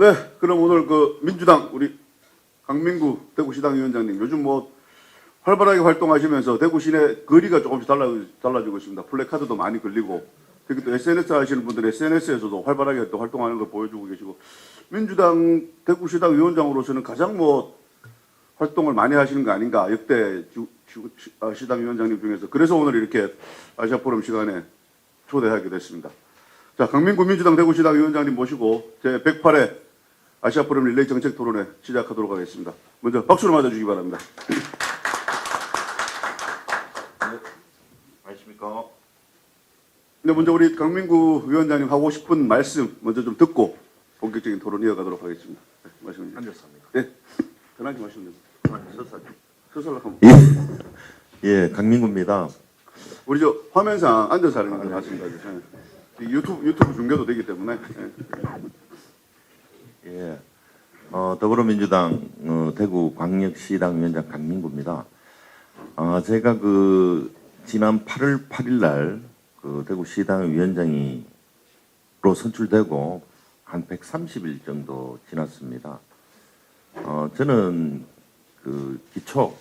네, 그럼 오늘 그 민주당 우리 강민구 대구시당 위원장님 요즘 뭐 활발하게 활동하시면서 대구 시내 거리가 조금씩 달라지고 있습니다. 플래카드도 많이 걸리고 특히 또 SNS 하시는 분들은 SNS에서도 활발하게 또 활동하는 걸 보여주고 계시고 민주당 대구시당 위원장으로서는 가장 뭐 활동을 많이 하시는 거 아닌가 역대 시당 위원장님 중에서 그래서 오늘 이렇게 아시아 포럼 시간에 초대하게 됐습니다. 자, 강민구 민주당 대구시당 위원장님 모시고 제 108회 아시아 포럼 릴레이 정책 토론회 시작하도록 하겠습니다. 먼저 박수로 맞아주시기 바랍니다. 네, 안녕하십니까. 네, 먼저 우리 강민구 위원장님 하고 싶은 말씀 먼저 좀 듣고 본격적인 토론 이어가도록 하겠습니다. 네, 말씀 주세요. 앉았습니다. 네, 편하게 말씀 주세요. 서설로 한번. 예, 강민구입니다. 우리 저 화면상 앉아서 하는 건 맞습니다. 유튜브 중계도 되기 때문에. 예, 더불어민주당 대구광역시당 위원장 강민구입니다. 제가 지난 8월 8일 날 대구시당 위원장으로 선출되고 한 130일 정도 지났습니다. 저는 기초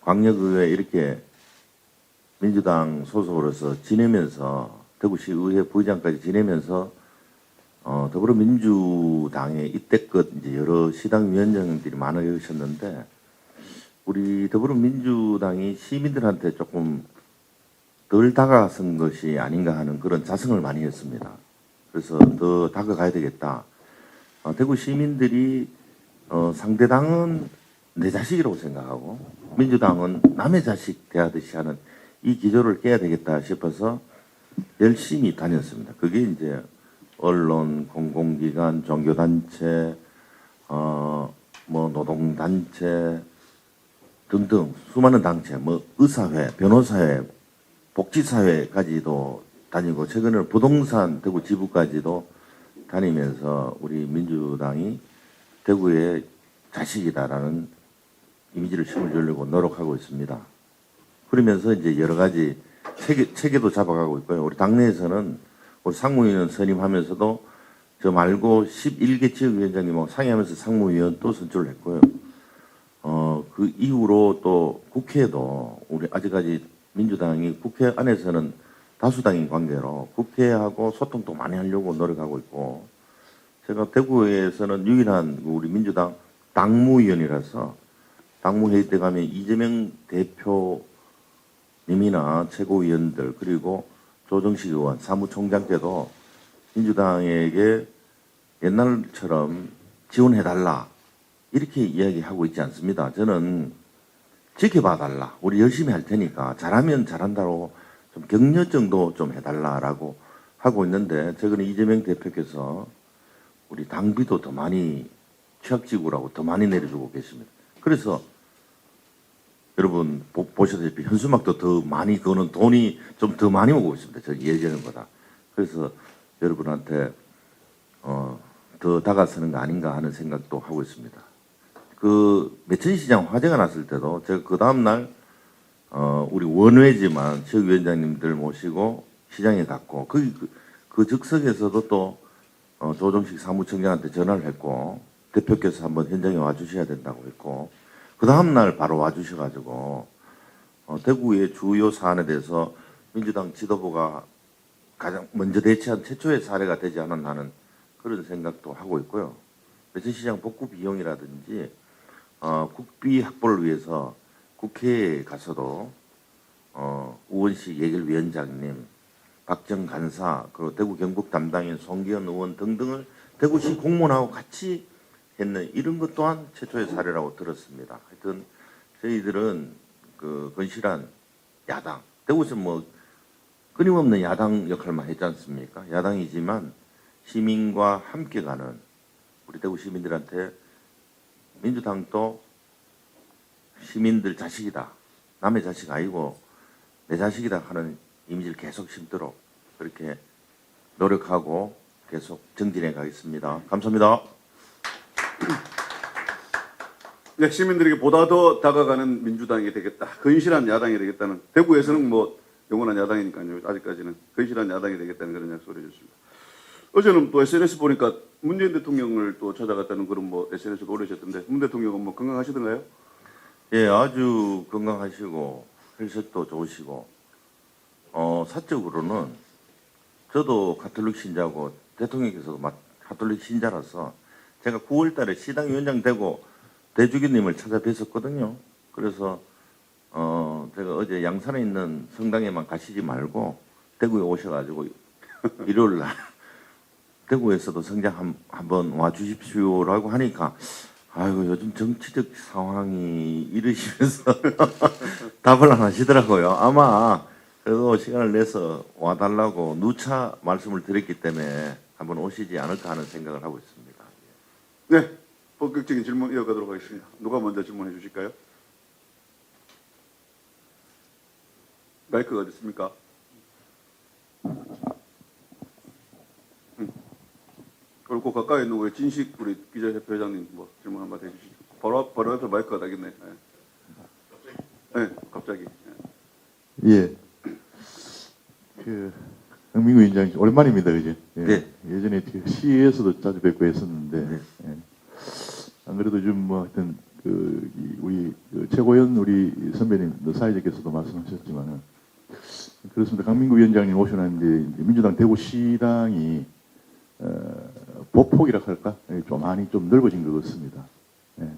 광역의회 이렇게 민주당 소속으로서 지내면서 대구시의회 부의장까지 지내면서 더불어민주당에 이때껏 이제 여러 시당 위원장들이 많으셨는데 우리 더불어민주당이 시민들한테 조금 덜 다가선 것이 아닌가 하는 그런 자성을 많이 했습니다. 그래서 더 다가가야 되겠다. 대구 시민들이 상대당은 내 자식이라고 생각하고 민주당은 남의 자식 대하듯이 하는 이 기조를 깨야 되겠다 싶어서 열심히 다녔습니다. 그게 이제 언론, 공공기관, 종교단체, 뭐 노동단체 등등 수많은 단체, 뭐 의사회, 변호사회, 복지사회까지도 다니고 최근에 부동산 대구 지부까지도 다니면서 우리 민주당이 대구의 자식이다라는 이미지를 심어주려고 노력하고 있습니다. 그러면서 이제 여러 가지 체계도 잡아가고 있고요. 우리 당내에서는 우리 상무위원 선임하면서도 저 말고 11개 지역위원장님하고 상의하면서 상무위원 또 선출을 했고요. 그 이후로 또 국회도 우리 아직까지 민주당이 국회 안에서는 다수당인 관계로 국회하고 소통도 많이 하려고 노력하고 있고 제가 대구에서는 유일한 우리 민주당 당무위원이라서 당무회의 때 가면 이재명 대표님이나 최고위원들 그리고 조정식 의원 사무총장 때도 민주당에게 옛날처럼 지원해달라 이렇게 이야기하고 있지 않습니다. 저는 지켜봐달라. 우리 열심히 할 테니까 잘하면 잘한다고 좀 격려 정도 좀 해달라라고 하고 있는데 최근에 이재명 대표께서 우리 당비도 더 많이 취약지구라고 더 많이 내려주고 계십니다. 그래서 여러분 보셨다시피 현수막도 더 많이 그거는 돈이 좀 더 많이 오고 있습니다. 저 예전보다. 그래서 여러분한테 더 다가서는 거 아닌가 하는 생각도 하고 있습니다. 매천시장 화재가 났을 때도 제가 그 다음날 우리 원외지만 지역위원장님들 모시고 시장에 갔고 그 즉석에서도 또 조정식 사무총장한테 전화를 했고 대표께서 한번 현장에 와주셔야 된다고 했고 그 다음날 바로 와주셔가지고 대구의 주요 사안에 대해서 민주당 지도부가 가장 먼저 대처한 최초의 사례가 되지 않았나 하는 그런 생각도 하고 있고요. 매천시장 복구 비용이라든지 국비 확보를 위해서 국회에 가서도 우원식 예결위원장님, 박정 간사, 그리고 대구 경북 담당인 송기현 의원 등등을 대구시 공무원하고 같이 했는 이런 것 또한 최초의 사례라고 들었습니다. 하여튼 저희들은 건실한 야당, 대구에서 뭐 끊임없는 야당 역할만 했지 않습니까? 야당이지만 시민과 함께 가는 우리 대구 시민들한테 민주당도 시민들 자식이다. 남의 자식 아니고 내 자식이다 하는 이미지를 계속 심도록 그렇게 노력하고 계속 정진해 가겠습니다. 감사합니다. 네, 시민들에게 보다 더 다가가는 민주당이 되겠다. 건실한 야당이 되겠다는 대구에서는 뭐 영원한 야당이니까요. 아직까지는 건실한 야당이 되겠다는 그런 약속을 해줬습니다. 어제는 또 SNS 보니까 문재인 대통령을 또 찾아갔다는 그런 뭐 SNS도 올리셨던데 문 대통령은 뭐 건강하시던가요? 예, 아주 건강하시고 혈색도 좋으시고 사적으로는 저도 가톨릭 신자고 대통령께서도 가톨릭 신자라서 제가 9월달에 시당위원장 되고 대주교님을 찾아뵀었거든요. 그래서 제가 어제 양산에 있는 성당에만 가시지 말고 대구에 오셔가지고 일요일 날 대구에서도 성장 한번 와 주십시오라고 하니까 아이고 요즘 정치적 상황이 이러시면서 답을 안 하시더라고요. 아마 그래도 시간을 내서 와달라고 누차 말씀을 드렸기 때문에 한번 오시지 않을까 하는 생각을 하고 있습니다. 네, 본격적인 질문 이어가도록 하겠습니다. 누가 먼저 질문해 주실까요? 마이크가 어디 있습니까? 그리고 그 가까이 있는 우리 진식 우리 기자협회 회장님 뭐 질문 한번 해주시죠. 바로 앞에 마이크가 나겠네. 네, 갑자기. 예. 강민구 위원장 오랜만입니다, 그죠? 예. 네. 예전에 시에서도 자주 뵙고 했었는데, 네. 예. 안 그래도 좀 뭐 하여튼 우리 최고현 우리 선배님 사회자께서도 말씀하셨지만은 그렇습니다. 강민구 위원장님 오셔놨는데 이제 민주당 대구시당이 보폭이라 할까? 좀 많이 좀 넓어진 것 같습니다. 예.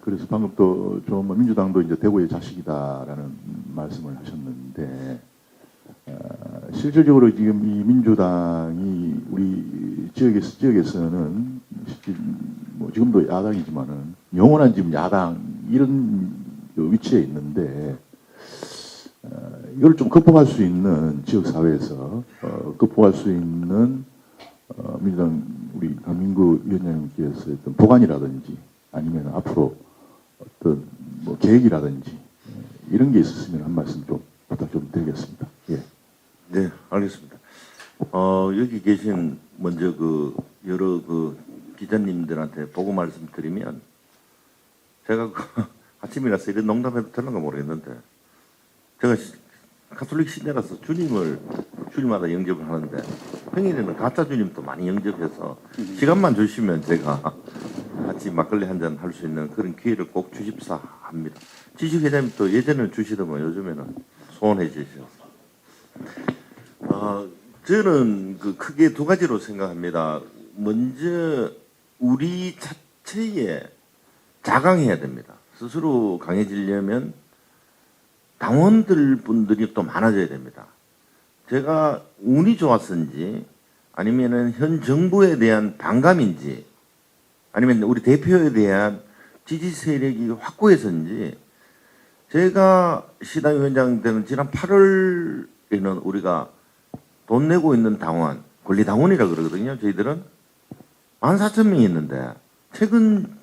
그래서 방금 또 좀 민주당도 이제 대구의 자식이다라는 말씀을 하셨는데 실질적으로 지금 이 민주당이 우리 지역에서는 뭐 지금도 야당이지만은 영원한 지금 야당 이런 위치에 있는데 이걸 좀 극복할 수 있는 지역 사회에서 극복할 수 있는 민주당 우리 강민구 위원장님께서 어떤 보관이라든지 아니면 앞으로 어떤 뭐 계획이라든지 이런 게 있었으면 한 말씀 좀 부탁 좀 드리겠습니다. 예. 네, 알겠습니다. 여기 계신 먼저 여러 기자님들한테 보고 말씀드리면 제가 아침이라서 이런 농담해도 되는가 모르겠는데 제가 가톨릭 신자라서 주님마다 영접을 하는데 평일에는 가짜 주님도 많이 영접해서 시간만 주시면 제가 같이 막걸리 한잔 할 수 있는 그런 기회를 꼭 주십사 합니다. 지식회장님도 예전에는 주시더만 요즘에는 소원해 주셔서 저는 크게 두 가지로 생각합니다. 먼저 우리 자체에 자강해야 됩니다. 스스로 강해지려면 당원들 분들이 또 많아져야 됩니다. 제가 운이 좋았는지 아니면은 현 정부에 대한 반감인지 아니면 우리 대표에 대한 지지 세력이 확고해서인지 제가 시당위원장 되는 지난 8월에는 우리가 돈 내고 있는 당원, 권리당원이라 그러거든요. 저희들은 14,000명이 있는데 최근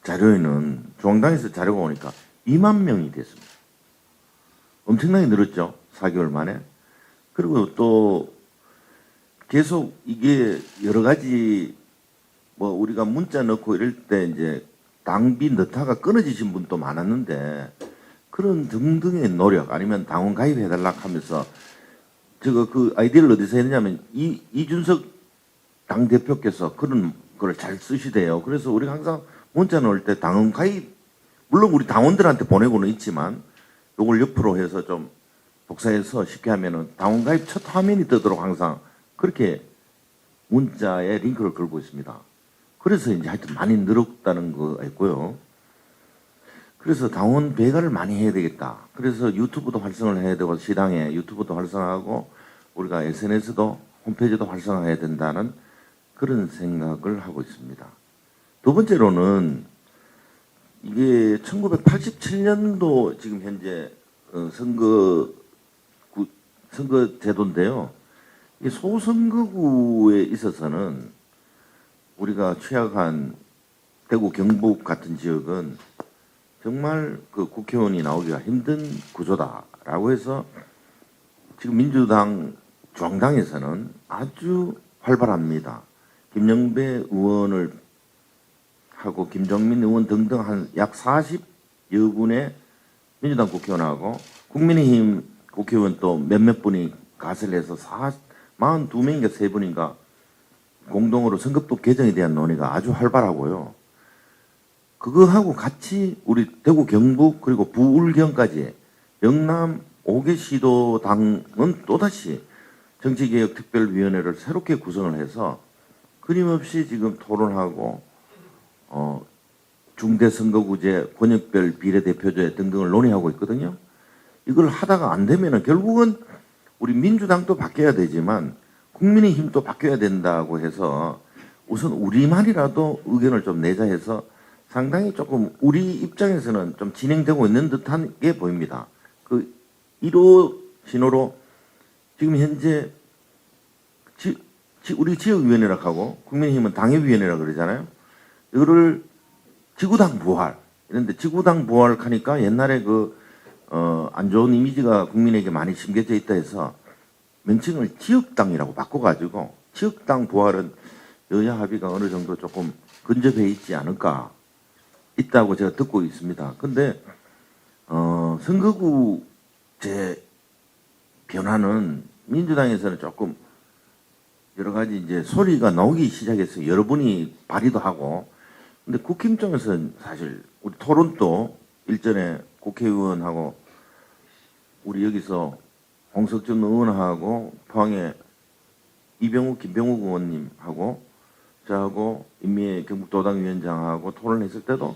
자료에는 중앙당에서 자료가 오니까 2만 명이 됐습니다. 엄청나게 늘었죠. 4개월 만에. 그리고 또 계속 이게 여러 가지 뭐 우리가 문자 넣고 이럴 때 이제 당비 넣다가 끊어지신 분도 많았는데 그런 등등의 노력 아니면 당원 가입해달라 하면서 제가 그 아이디어를 어디서 했냐면 이준석 당대표께서 그런 걸 잘 쓰시대요. 그래서 우리가 항상 문자 넣을 때 당원 가입 물론 우리 당원들한테 보내고는 있지만 요걸 옆으로 해서 좀 복사해서 쉽게 하면은 당원 가입 첫 화면이 뜨도록 항상 그렇게 문자에 링크를 걸고 있습니다. 그래서 이제 하여튼 많이 늘었다는 거 있고요. 그래서 당원 배가를 많이 해야 되겠다. 그래서 유튜브도 활성화를 해야 되고 시당에 유튜브도 활성화하고 우리가 SNS도 홈페이지도 활성화해야 된다는 그런 생각을 하고 있습니다. 두 번째로는 이게 1987년도 지금 현재 선거 제도인데요. 이 소선거구에 있어서는 우리가 취약한 대구 경북 같은 지역은 정말 그 국회의원이 나오기가 힘든 구조다라고 해서 지금 민주당 중앙당에서는 아주 활발합니다. 김영배 의원을 하고 김정민 의원 등등 한 약 40여 분의 민주당 국회의원하고 국민의힘 국회의원 또 몇몇 분이 가세를 해서 42명인가 3분인가 공동으로 선거법 개정에 대한 논의가 아주 활발하고요. 그거하고 같이 우리 대구 경북 그리고 부울경까지 영남 5개 시도당은 또다시 정치개혁특별위원회를 새롭게 구성을 해서 끊임없이 지금 토론하고 중대선거구제, 권역별 비례대표제 등등을 논의하고 있거든요. 이걸 하다가 안 되면은 결국은 우리 민주당도 바뀌어야 되지만 국민의힘도 바뀌어야 된다고 해서 우선 우리만이라도 의견을 좀 내자 해서 상당히 조금 우리 입장에서는 좀 진행되고 있는 듯한 게 보입니다. 그 1호 신호로 지금 현재 우리 지역위원회라고 하고 국민의힘은 당협위원회라고 그러잖아요. 이거를 지구당 부활 이런데 지구당 부활 하니까 옛날에 안 좋은 이미지가 국민에게 많이 심겨져 있다 해서 명칭을 지역당이라고 바꿔가지고 지역당 부활은 여야 합의가 어느 정도 조금 근접해 있지 않을까 있다고 제가 듣고 있습니다. 근데 선거구제 변화는 민주당에서는 조금 여러 가지 이제 소리가 나오기 시작해서 여러분이 발의도 하고 근데 국힘 쪽에서는 사실 우리 토론도 일전에 국회의원하고 우리 여기서 홍석준 의원하고 포항에 이병욱, 김병욱 의원님하고 저하고 임미애 경북도당위원장하고 토론했을 때도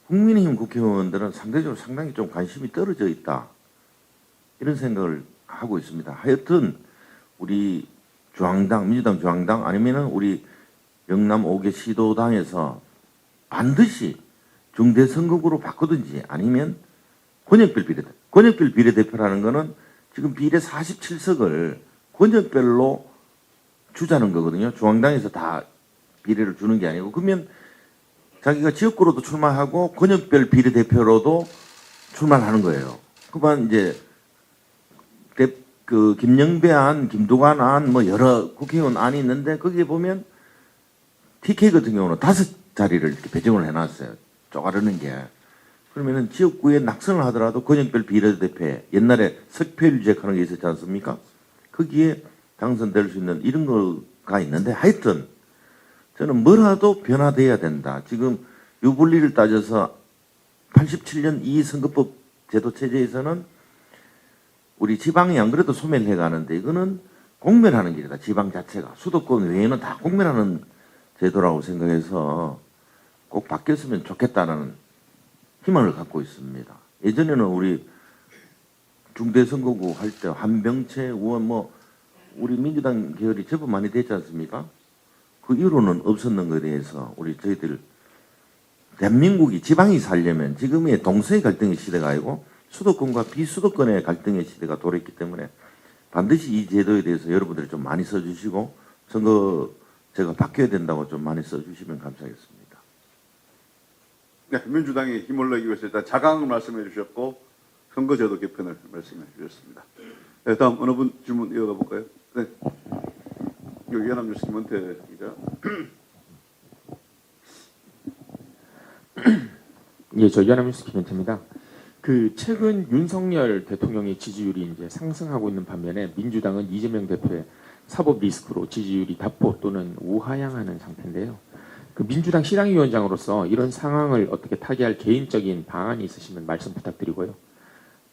국민의힘 국회의원들은 상대적으로 상당히 좀 관심이 떨어져 있다. 이런 생각을 하고 있습니다. 하여튼 우리 중앙당, 민주당 중앙당 아니면은 우리 영남 5개 시도당에서 반드시 중대선거구로 바꾸든지 아니면 권역별 비례대표라는 거는 지금 비례 47석을 권역별로 주자는 거거든요. 중앙당에서 다 비례를 주는 게 아니고 그러면 자기가 지역구로도 출마하고 권역별 비례대표로도 출마를 하는 거예요. 그만 이제 그 김영배 안, 김두관 안, 뭐 여러 국회의원 안이 있는데 거기에 보면 TK 같은 경우는 5자리를 이렇게 배정을 해놨어요. 쪼가르는 게. 그러면은 지역구에 낙선을 하더라도 권역별 비례대표에 옛날에 석패율제 하는 게 있었지 않습니까? 거기에 당선될 수 있는 이런 거가 있는데 하여튼 저는 뭐라도 변화돼야 된다. 지금 유불리를 따져서 87년 이 선거법 제도 체제에서는 우리 지방이 안 그래도 소멸해 가는데 이거는 공멸하는 길이다. 지방 자체가. 수도권 외에는 다 공멸하는 제도라고 생각해서 꼭 바뀌었으면 좋겠다는 희망을 갖고 있습니다. 예전에는 우리 중대선거구 할 때 한병채 의원 뭐 우리 민주당 계열이 제법 많이 됐지 않습니까? 그 이후로는 없었는 것에 대해서 저희들 대한민국이 지방이 살려면 지금의 동서의 갈등의 시대가 아니고 수도권과 비수도권의 갈등의 시대가 돌아있기 때문에 반드시 이 제도에 대해서 여러분들이 좀 많이 써주시고 선거제가 바뀌어야 된다고 좀 많이 써주시면 감사하겠습니다. 네, 민주당이 힘을 내기 위해서 일단 자강을 말씀해 주셨고 선거제도 개편을 말씀해 주셨습니다. 네, 다음 어느 분 질문 이어가 볼까요? 네. 여기 연합뉴스 김원태 기자. 예, 저 연합뉴스 김현태입니다. 최근 윤석열 대통령의 지지율이 이제 상승하고 있는 반면에 민주당은 이재명 대표의 사법 리스크로 지지율이 답보 또는 우하향하는 상태인데요. 민주당 시당위원장으로서 이런 상황을 어떻게 타개할 개인적인 방안이 있으시면 말씀 부탁드리고요.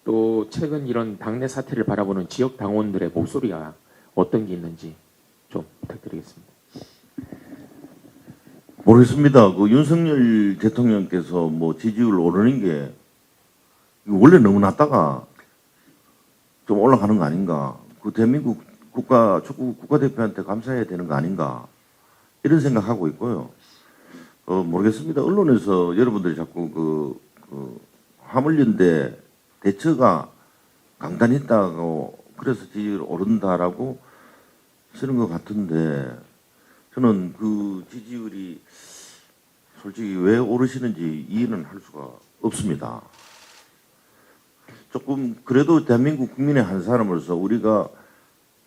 또 최근 이런 당내 사태를 바라보는 지역 당원들의 목소리가 어떤 게 있는지 좀 부탁드리겠습니다. 모르겠습니다. 윤석열 대통령께서 뭐 지지율 오르는 게 원래 너무 낮다가 좀 올라가는 거 아닌가? 대한민국 축구 국가대표한테 감사해야 되는 거 아닌가? 이런 생각하고 있고요. 모르겠습니다. 언론에서 여러분들이 자꾸 화물연대 대처가 강단있다고 그래서 지지율 오른다라고 쓰는 것 같은데 저는 그 지지율이 솔직히 왜 오르시는지 이해는 할 수가 없습니다. 조금 그래도 대한민국 국민의 한 사람으로서 우리가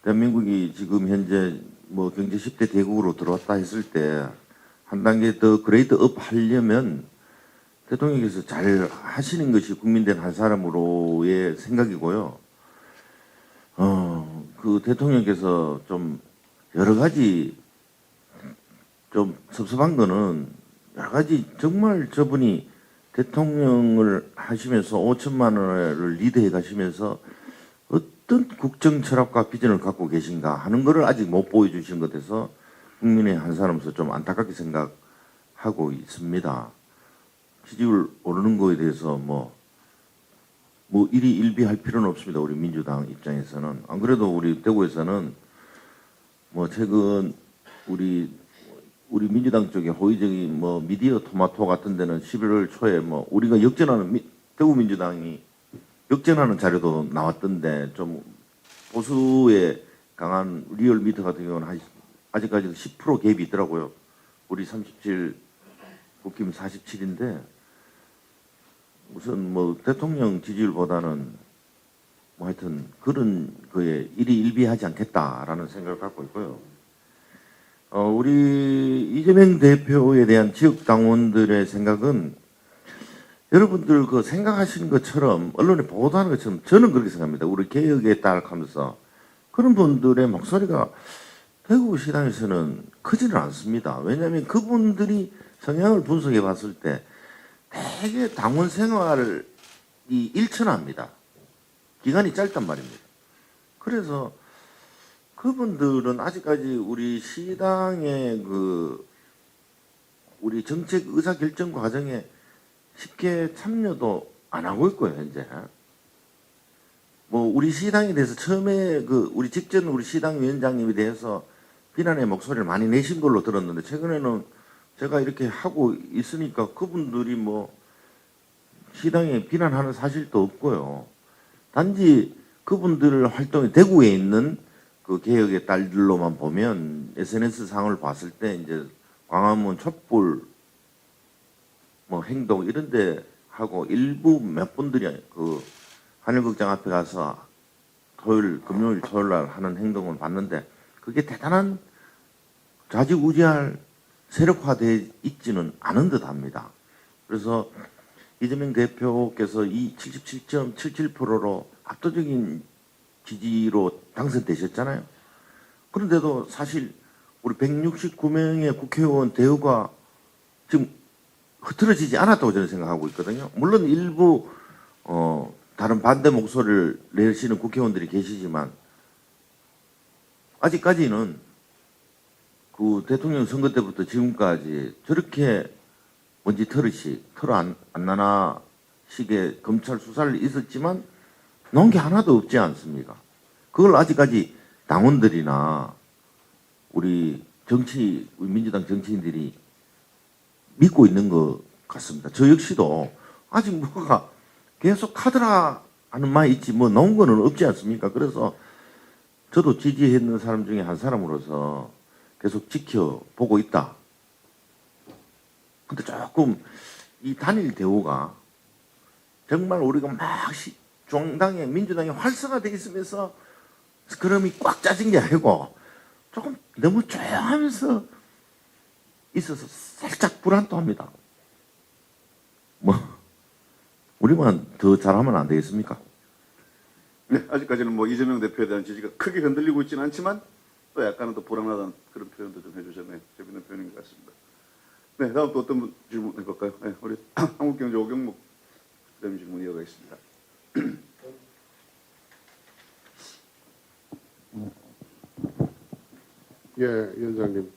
대한민국이 지금 현재 뭐 경제 10대 대국으로 들어왔다 했을 때 한 단계 더 그레이드업 하려면 대통령께서 잘 하시는 것이 국민된 한 사람으로의 생각이고요. 대통령께서 좀 여러 가지 좀 섭섭한 거는 여러 가지 정말 저분이 대통령을 하시면서 5천만 원을 리드해 가시면서 어떤 국정 철학과 비전을 갖고 계신가 하는 거를 아직 못 보여주신 것 같아서 국민의 한 사람으로서 좀 안타깝게 생각하고 있습니다. 지지율 오르는 거에 대해서 뭐 일희일비할 필요는 없습니다. 우리 민주당 입장에서는. 안 그래도 우리 대구에서는 뭐 최근 우리 민주당 쪽에 호의적인 뭐 미디어 토마토 같은 데는 11월 초에 뭐 우리가 역전하는 대구 민주당이 역전하는 자료도 나왔던데 좀 보수의 강한 리얼미터 같은 경우는 아직까지도 10% 갭이 있더라고요. 우리 37, 국힘 47인데 무슨 뭐 대통령 지지율보다는 뭐 하여튼 그런 거에 일희일비하지 않겠다라는 생각을 갖고 있고요. 우리 이재명 대표에 대한 지역 당원들의 생각은 여러분들 그 생각하시는 것처럼 언론에 보도하는 것처럼 저는 그렇게 생각합니다. 우리 개혁에 따라가면서 그런 분들의 목소리가 대구시당에서는 크지는 않습니다. 왜냐하면 그분들이 성향을 분석해 봤을 때 되게 당원 생활이 일천합니다. 기간이 짧단 말입니다. 그래서 그분들은 아직까지 우리 시당의 우리 정책 의사 결정 과정에 쉽게 참여도 안 하고 있고요, 현재. 뭐 우리 시당에 대해서 처음에 우리 직전 우리 시당 위원장님에 대해서 비난의 목소리를 많이 내신 걸로 들었는데 최근에는 제가 이렇게 하고 있으니까 그분들이 뭐 시당에 비난하는 사실도 없고요. 단지 그분들 활동이 대구에 있는 그 개혁의 딸들로만 보면 SNS 상을 봤을 때 이제 광화문 촛불 뭐 행동 이런데 하고 일부 몇 분들이 그 하늘극장 앞에 가서 금요일 토요일 날 하는 행동을 봤는데 그게 대단한 좌지우지할 세력화되어 있지는 않은 듯합니다. 그래서 이재명 대표께서 이 77.77%로 압도적인 지지로 당선되셨잖아요. 그런데도 사실 우리 169명의 국회의원 대우가 지금 흐트러지지 않았다고 저는 생각하고 있거든요. 물론 일부 다른 반대 목소리를 내시는 국회의원들이 계시지만 아직까지는 그 대통령 선거 때부터 지금까지 저렇게 먼지 털 안 나나 식의 검찰 수사를 있었지만 나온 게 하나도 없지 않습니까? 그걸 아직까지 당원들이나 우리 민주당 정치인들이 믿고 있는 것 같습니다. 저 역시도 아직 뭐가 계속 카드라 하는 말이 있지 뭐 나온 거는 없지 않습니까? 그래서 저도 지지했는 사람 중에 한 사람으로서 계속 지켜보고 있다. 근데 조금 이 단일 대우가 정말 우리가 막 중앙당에 민주당이 활성화되어 있으면서 스크럼이 꽉 짜진 게 아니고 조금 너무 조용하면서 있어서 살짝 불안도 합니다. 뭐 우리만 더 잘하면 안 되겠습니까? 네, 아직까지는 뭐 이재명 대표에 대한 지지가 크게 흔들리고 있지는 않지만 또 약간은 또 불안하다는 그런 표현도 좀 해주셨네요. 재밌는 표현인 것 같습니다. 네, 다음 또 어떤 분 질문 해볼까요? 네, 우리 한국경제 오경목 그다음 질문 이어가겠습니다. 예, 위원장님.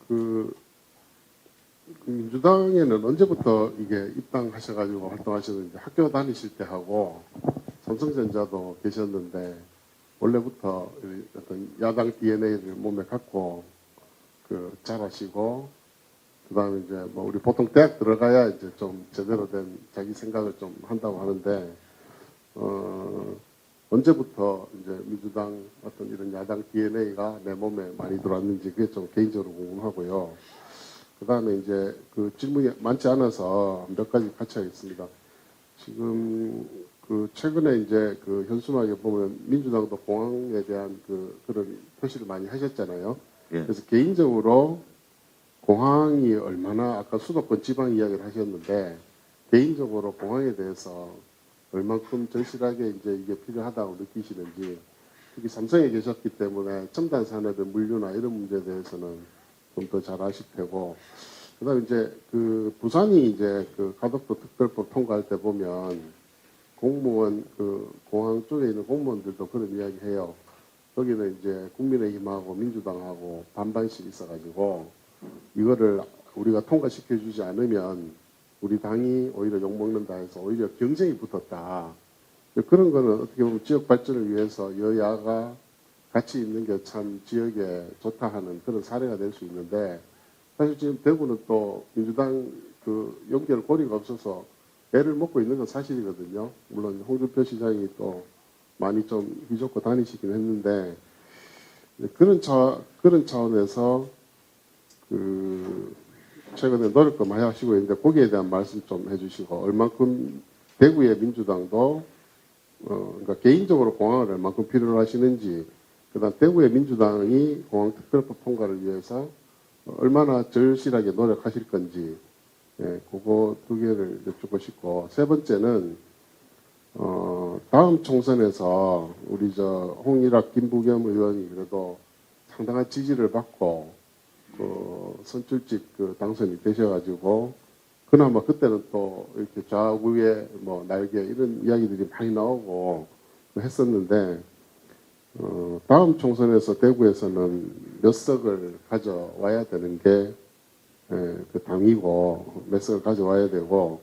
그 민주당에는 언제부터 이게 입당하셔가지고 활동하셨는지 학교 다니실 때 하고 삼성전자도 계셨는데 원래부터 어떤 야당 DNA를 몸에 갖고 자라시고 그다음에 이제 뭐 우리 보통 대학 들어가야 이제 좀 제대로 된 자기 생각을 좀 한다고 하는데 언제부터 이제 민주당 어떤 이런 야당 DNA가 내 몸에 많이 들어왔는지 그게 좀 개인적으로 궁금하고요. 그 다음에 이제 그 질문이 많지 않아서 몇 가지 같이 하겠습니다. 지금 최근에 이제 현수막에 보면 민주당도 공항에 대한 그런 표시를 많이 하셨잖아요. 예. 그래서 개인적으로 공항이 얼마나 아까 수도권 지방 이야기를 하셨는데 개인적으로 공항에 대해서 얼만큼 절실하게 이제 이게 필요하다고 느끼시는지 특히 삼성에 계셨기 때문에 첨단 산업의 물류나 이런 문제에 대해서는 좀 더 잘 아실 테고, 그다음에 이제 그 부산이 이제 그 가덕도 특별법 통과할 때 보면 공무원 그 공항 쪽에 있는 공무원들도 그런 이야기 해요. 거기는 이제 국민의힘하고 민주당하고 반반씩 있어가지고 이거를 우리가 통과시켜주지 않으면 우리 당이 오히려 욕먹는다 해서 오히려 경쟁이 붙었다. 그런 거는 어떻게 보면 지역 발전을 위해서 여야가 같이 있는 게 참 지역에 좋다 하는 그런 사례가 될 수 있는데, 사실 지금 대구는 또 민주당 그 연결 고리가 없어서 애를 먹고 있는 건 사실이거든요. 물론 홍준표 시장이 또 많이 좀 휘젓고 다니시긴 했는데, 그런 차원에서 그 최근에 노력도 많이 하시고 있는데 거기에 대한 말씀 좀 해주시고, 얼만큼 대구의 민주당도 그러니까 개인적으로 공항을 얼만큼 필요로 하시는지, 그다음 대구의 민주당이 공항 특별법 통과를 위해서 얼마나 절실하게 노력하실 건지, 예, 그거 두 개를 여쭙고 싶고, 세 번째는 다음 총선에서 우리 저 홍일학 김부겸 의원이 그래도 상당한 지지를 받고 그 선출직 그 당선이 되셔가지고 그나마 그때는 또 이렇게 좌우에 뭐 날개 이런 이야기들이 많이 나오고 했었는데, 다음 총선에서 대구에서는 몇 석을 가져와야 되는 게 그 당이고, 몇 석을 가져와야 되고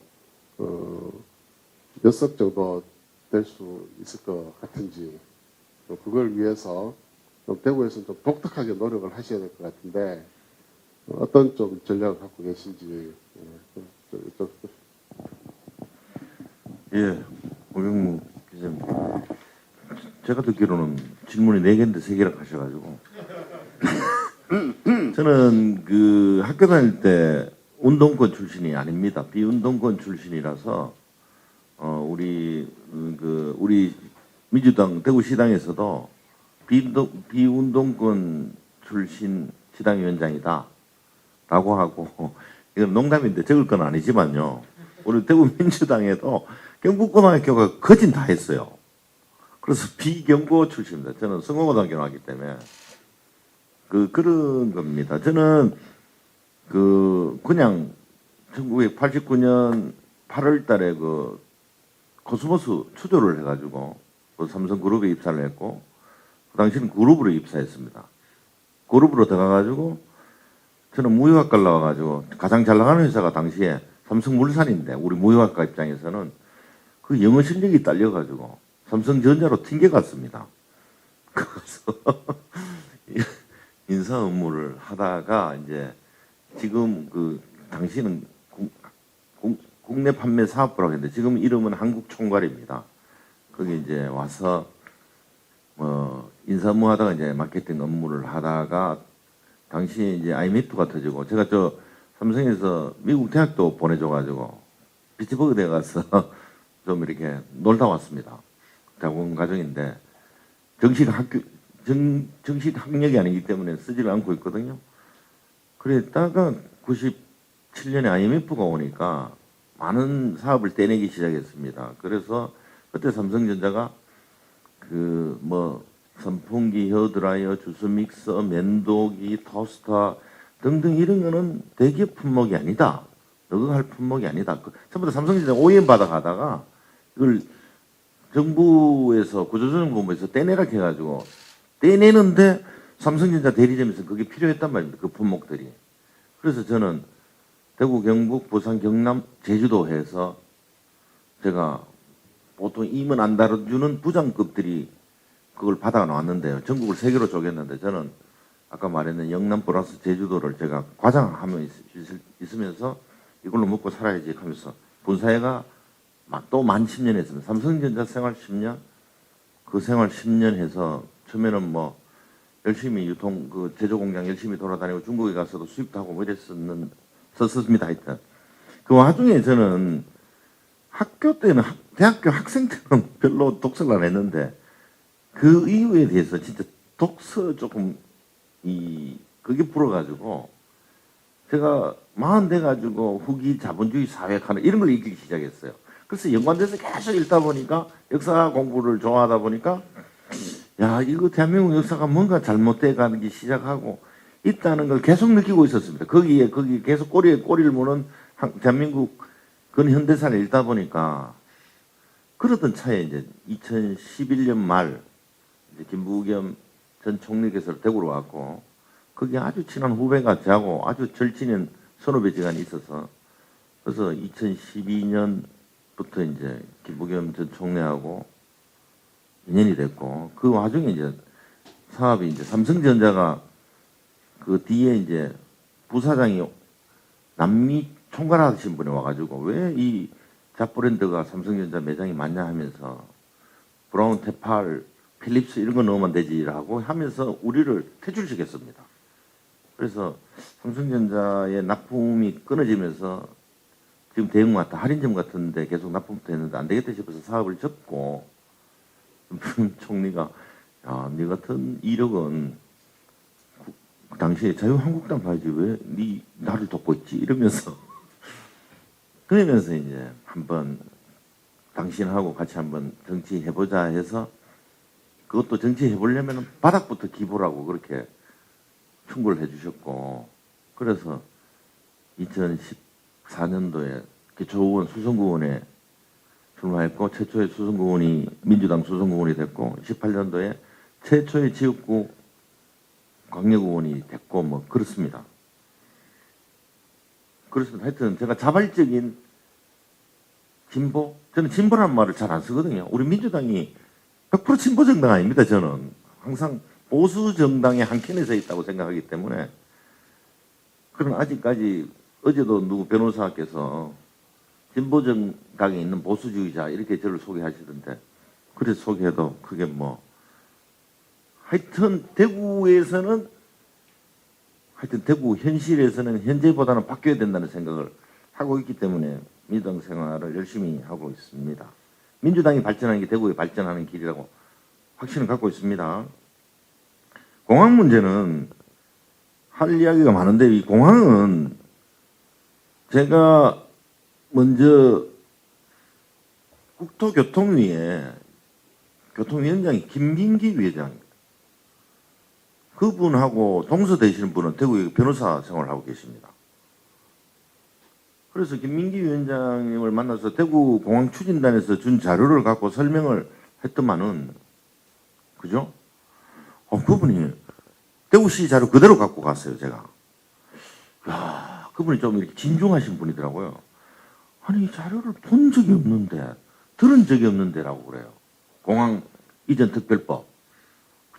몇 석 정도 될 수 있을 것 같은지, 그걸 위해서 좀 대구에서는 좀 독특하게 노력을 하셔야 될 것 같은데 어떤 좀 전략을 갖고 계신지. 예, 오경무 기자님. 제가 듣기로는 질문이 4개인데 3개를 하셔가지고. 저는 그 학교 다닐 때 운동권 출신이 아닙니다. 비운동권 출신이라서, 우리 민주당 대구시당에서도 비운동권 출신 시당위원장이다. 라고 하고, 이건 농담인데 적을 건 아니지만요. 우리 대구 민주당에도 경북고등학교가 거진 다 했어요. 그래서 비경고 출신입니다. 저는 성공고등학교 나왔기 때문에. 그런 겁니다. 저는 그냥 1989년 8월 달에 그 코스모스 추조를 해가지고 그 삼성그룹에 입사를 했고, 그 당시는 그룹으로 입사했습니다. 그룹으로 들어가가지고 저는 무역학과 나와가지고 가장 잘 나가는 회사가 당시에 삼성물산인데, 우리 무역학과 입장에서는 그 영어 실력이 딸려가지고 삼성전자로 튕겨갔습니다. 그래서 인사 업무를 하다가 이제 지금 그 당시는 국내 판매 사업부라고 했는데 지금 이름은 한국총괄입니다. 거기 이제 와서 인사 업무 하다가 이제 마케팅 업무를 하다가 당시에 이제 IMF가 터지고, 제가 저 삼성에서 미국 대학도 보내줘가지고 피츠버그대 가서 좀 이렇게 놀다 왔습니다. 자본 과정인데 정식 학력이 아니기 때문에 쓰지를 않고 있거든요. 그랬다가 97년에 IMF가 오니까 많은 사업을 떼내기 시작했습니다. 그래서 그때 삼성전자가 그 뭐 선풍기, 헤어드라이어, 주스 믹서, 면도기, 토스터 등등 이런 거는 대기업 품목이 아니다. 너가 할 품목이 아니다. 전부 다 삼성전자 OEM 받아가다가 이걸 정부에서 구조조정본부에서 떼내라 해가지고 떼내는데 삼성전자 대리점에서 그게 필요했단 말입니다. 그 품목들이. 그래서 저는 대구, 경북, 부산, 경남, 제주도 해서 제가 보통 임원 안 다뤄주는 부장급들이 그걸 받아 나왔는데요. 전국을 3개로 쪼갰는데 저는 아까 말했는 영남 플러스 제주도를 제가 과장하며 있으면서 이걸로 먹고 살아야지 하면서 본사회가 또 만 10년 했습니다. 삼성전자 생활 10년, 그 생활 10년 해서 처음에는 뭐 열심히 유통 그 제조 공장 열심히 돌아다니고 중국에 가서도 수입도 하고 뭐 썼습니다. 하여튼 그 와중에 저는 학교 때는 대학교 학생 때는 별로 독서를 안 했는데 그 이유에 대해서 진짜 독서 조금 그게 불어가지고 제가 40 돼가지고 후기 자본주의 사회학하는 이런 걸 읽기 시작했어요. 그래서 연관돼서 계속 읽다 보니까 역사 공부를 좋아하다 보니까 야 이거 대한민국 역사가 뭔가 잘못돼 가는 게 시작하고 있다는 걸 계속 느끼고 있었습니다. 거기 계속 꼬리에 꼬리를 무는 대한민국 근현대사를 읽다 보니까 그러던 차에 이제 2011년 말 이제 김부겸 전 총리께서 대구로 왔고 거기 아주 친한 후배가 저하고 아주 절친인 선후배 지간이 있어서 그래서 2012년부터 이제 김부겸 전 총리하고 인연이 됐고 그 와중에 이제 사업이 이제 삼성전자가 그 뒤에 이제 부사장이 남미 총괄하신 분이 와가지고 왜 이 잡브랜드가 삼성전자 매장이 많냐 하면서 브라운 테팔 필립스 이런 거 넣으면 되지라고 하면서 우리를 퇴출시켰습니다. 그래서 삼성전자의 납품이 끊어지면서 지금 대형마트 할인점 같은데 계속 납품도 했는데 안 되겠다 싶어서 사업을 접고 총리가 야, 네 같은 이력은 그 당시에 자유한국당 가야지 왜 네 나를 돕고 있지 이러면서 그러면서 이제 한번 당신하고 같이 한번 정치해보자 해서 그것도 정치해보려면 바닥부터 기부라고 그렇게 충고를 해주셨고 그래서 2014년도에 기초의원 수성구원에 출마했고 최초의 수성구원이 민주당 수성구원이 됐고 18년도에 최초의 지역구 광역의원이 됐고 뭐 그렇습니다. 그렇습니다. 하여튼 제가 자발적인 진보? 저는 진보라는 말을 잘 안 쓰거든요. 우리 민주당이 100% 진보 정당 아닙니다. 저는 항상 보수 정당의 한켠에 서 있다고 생각하기 때문에 그럼 아직까지 어제도 누구 변호사께서 진보 정당에 있는 보수주의자 이렇게 저를 소개하시던데 그래서 소개해도 그게 뭐 하여튼 대구 현실에서는 현재보다는 바뀌어야 된다는 생각을 하고 있기 때문에 민주당 생활을 열심히 하고 있습니다. 민주당이 발전하는 게 대구에 발전하는 길이라고 확신을 갖고 있습니다. 공항 문제는 할 이야기가 많은데 이 공항은 제가 먼저 국토교통위에 교통위원장이 김민기 위원장입니다. 그분하고 동서되시는 분은 대구에 변호사 생활을 하고 계십니다. 그래서 김민기 위원장님을 만나서 대구 공항 추진단에서 준 자료를 갖고 설명을 했더만은 그죠? 그분이 대구시 자료 그대로 갖고 갔어요. 제가. 야, 그분이 좀 이렇게 진중하신 분이더라고요. 아니 이 자료를 본 적이 없는데 들은 적이 없는데라고 그래요. 공항 이전 특별법.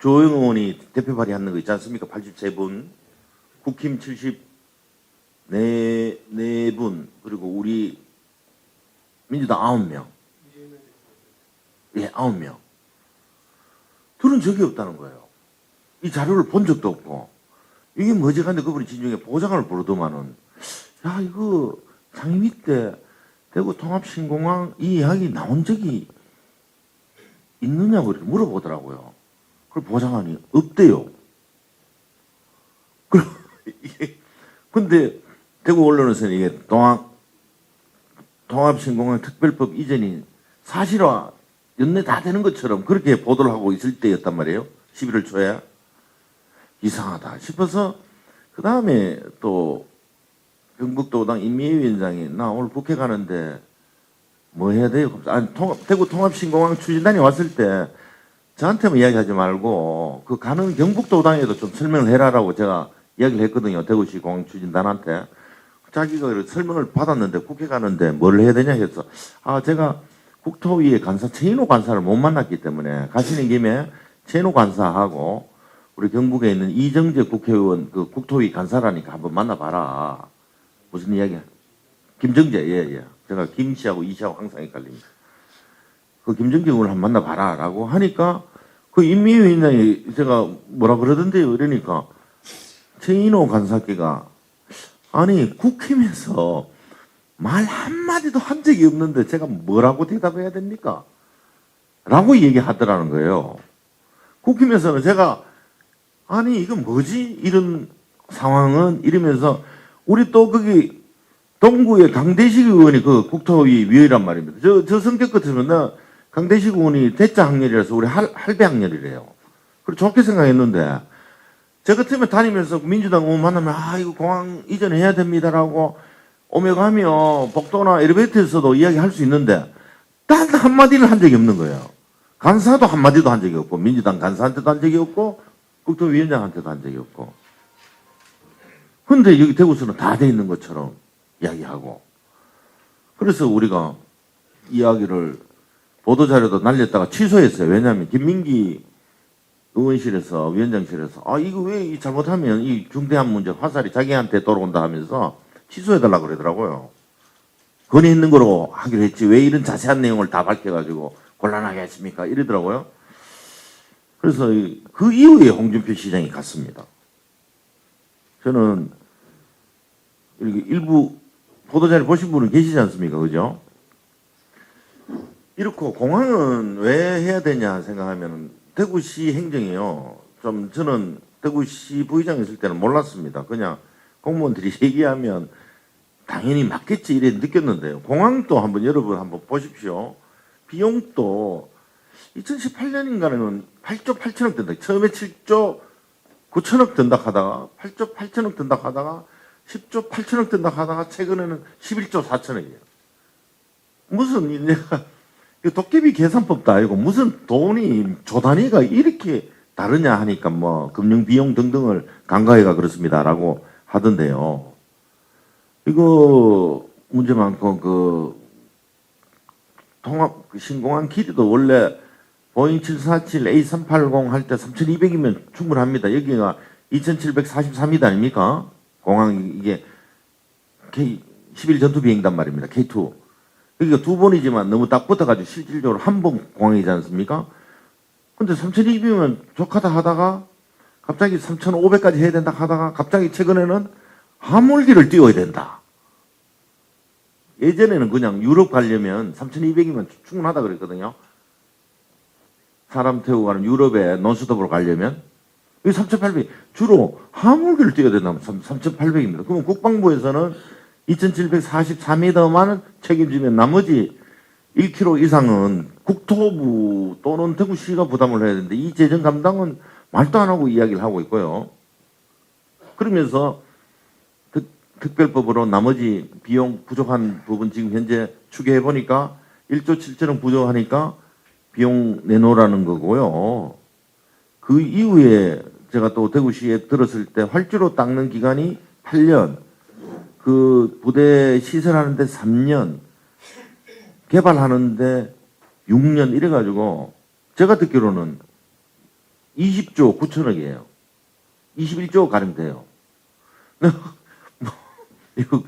조영 의원이 대표 발의하는 거 있지 않습니까? 83분, 국힘 74분, 그리고 우리 민주당 9명. 예, 9명. 들은 적이 없다는 거예요. 이 자료를 본 적도 없고. 이게 뭐지? 근데 그분이 진중에 보장을 부르더만은, 야, 이거 상임위 때 대구 통합신공항 이 이야기 나온 적이 있느냐고 이렇게 물어보더라고요. 그걸 보장하니 없대요. 근데 대구 언론에서는 이게 통합신공항 특별법 이전이 사실화 연내 다 되는 것처럼 그렇게 보도를 하고 있을 때였단 말이에요. 11월 초에. 이상하다 싶어서 그 다음에 또 경북도당 임미애위원장이 나 오늘 국회 가는데 뭐 해야 돼요? 아니, 대구 통합신공항 추진단이 왔을 때 저한테만 이야기하지 말고 그 가는 경북도당에도 좀 설명을 해라라고 제가 이야기를 했거든요. 대구시 공항 추진단한테. 자기가 설명을 받았는데 국회 가는데 뭘 해야 되냐 해서 제가 국토위의 간사 최인호 간사를 못 만났기 때문에 가시는 김에 최인호 간사하고 우리 경북에 있는 이정재 국회의원 그 국토위 간사라니까 한번 만나봐라. 무슨 이야기야? 김정재, 예. 제가 김 씨하고 이 씨하고 항상 헷갈립니다. 그 김정재 의원을 한번 만나봐라 라고 하니까 그 임미위원장이 제가 뭐라 그러던데요. 이러니까 최인호 간사께가 아니 국힘에서 말 한마디도 한 적이 없는데 제가 뭐라고 대답해야 됩니까? 라고 얘기하더라는 거예요. 국힘에서는 제가 아니 이건 뭐지? 이런 상황은 이러면서 우리 또 거기 동구의 강대식 의원이 그 국토위 위원이란 말입니다. 저 성격 같으면 나 강대식 의원이 대자 학렬이라서 우리 할배 학렬이래요. 그리고 좋게 생각했는데 저 같으면 다니면서 민주당 의원 만나면 이거 공항 이전해야 됩니다라고 오며 가며 복도나 엘리베이터에서도 이야기할 수 있는데 단 한마디를 한 적이 없는 거예요. 간사도 한마디도 한 적이 없고 민주당 간사한테도 한 적이 없고 국토위원장한테도 한 적이 없고 근데 여기 대구서는 다 돼 있는 것처럼 이야기하고 그래서 우리가 이야기를 보도자료도 날렸다가 취소했어요. 왜냐하면 김민기 의원실에서 위원장실에서 이거 왜 잘못하면 이 중대한 문제 화살이 자기한테 돌아온다 하면서 취소해달라고 그러더라고요. 건의 있는 거로 하기로 했지 왜 이런 자세한 내용을 다 밝혀가지고 곤란하게 했습니까? 이러더라고요. 그래서 그 이후에 홍준표 시장이 갔습니다. 저는 이렇게 일부 보도자료 보신 분은 계시지 않습니까? 그죠? 이렇고 공항은 왜 해야 되냐 생각하면 대구시 행정이요. 좀 저는 대구시 부의장 있을 때는 몰랐습니다. 그냥 공무원들이 얘기하면 당연히 맞겠지 이래 느꼈는데요. 공항도 여러분 한번 보십시오. 비용도 2018년인가는 8조 8천억 든다. 처음에 7조 9천억 든다 하다가 8조 8천억 든다 하다가 10조 8천억 든다 하다가 최근에는 11조 4천억이에요. 무슨 내가 도깨비 계산법도 아니고 무슨 돈이 조 단위가 이렇게 다르냐 하니까 뭐 금융 비용 등등을 간과해가 그렇습니다라고 하던데요. 이거 문제 많고 그 통합 신공항 길이도 원래 보잉 747 A380 할 때 3,200이면 충분합니다. 여기가 2,743m 아닙니까? 공항 이게 K11 전투 비행단 말입니다. K2. 여기가 두 번이지만 너무 딱 붙어가지고 실질적으로 한 번 공항이지 않습니까? 근데 3,200이면 족하다 하다가 갑자기 3,500까지 해야 된다 하다가 갑자기 최근에는 화물기를 띄워야 된다. 예전에는 그냥 유럽 가려면 3,200이면 충분하다 그랬거든요. 사람 태우고 가는 유럽에 논스톱으로 가려면 이 3,800 주로 화물기를 띄워야 된다면 3,800입니다. 그러면 국방부에서는 2,743m만 책임지면 나머지 1km 이상은 국토부 또는 대구시가 부담을 해야 되는데 이 재정 감당은 말도 안 하고 이야기를 하고 있고요. 그러면서 특별법으로 나머지 비용 부족한 부분 지금 현재 추계해 보니까 1조 7천억 부족하니까 비용 내놓으라는 거고요. 그 이후에 제가 또 대구시에 들었을 때 활주로 닦는 기간이 8년, 그 부대 시설하는데 3년, 개발하는데 6년 이래가지고 제가 듣기로는 20조 9천억이에요. 21조 가량 돼요. 이거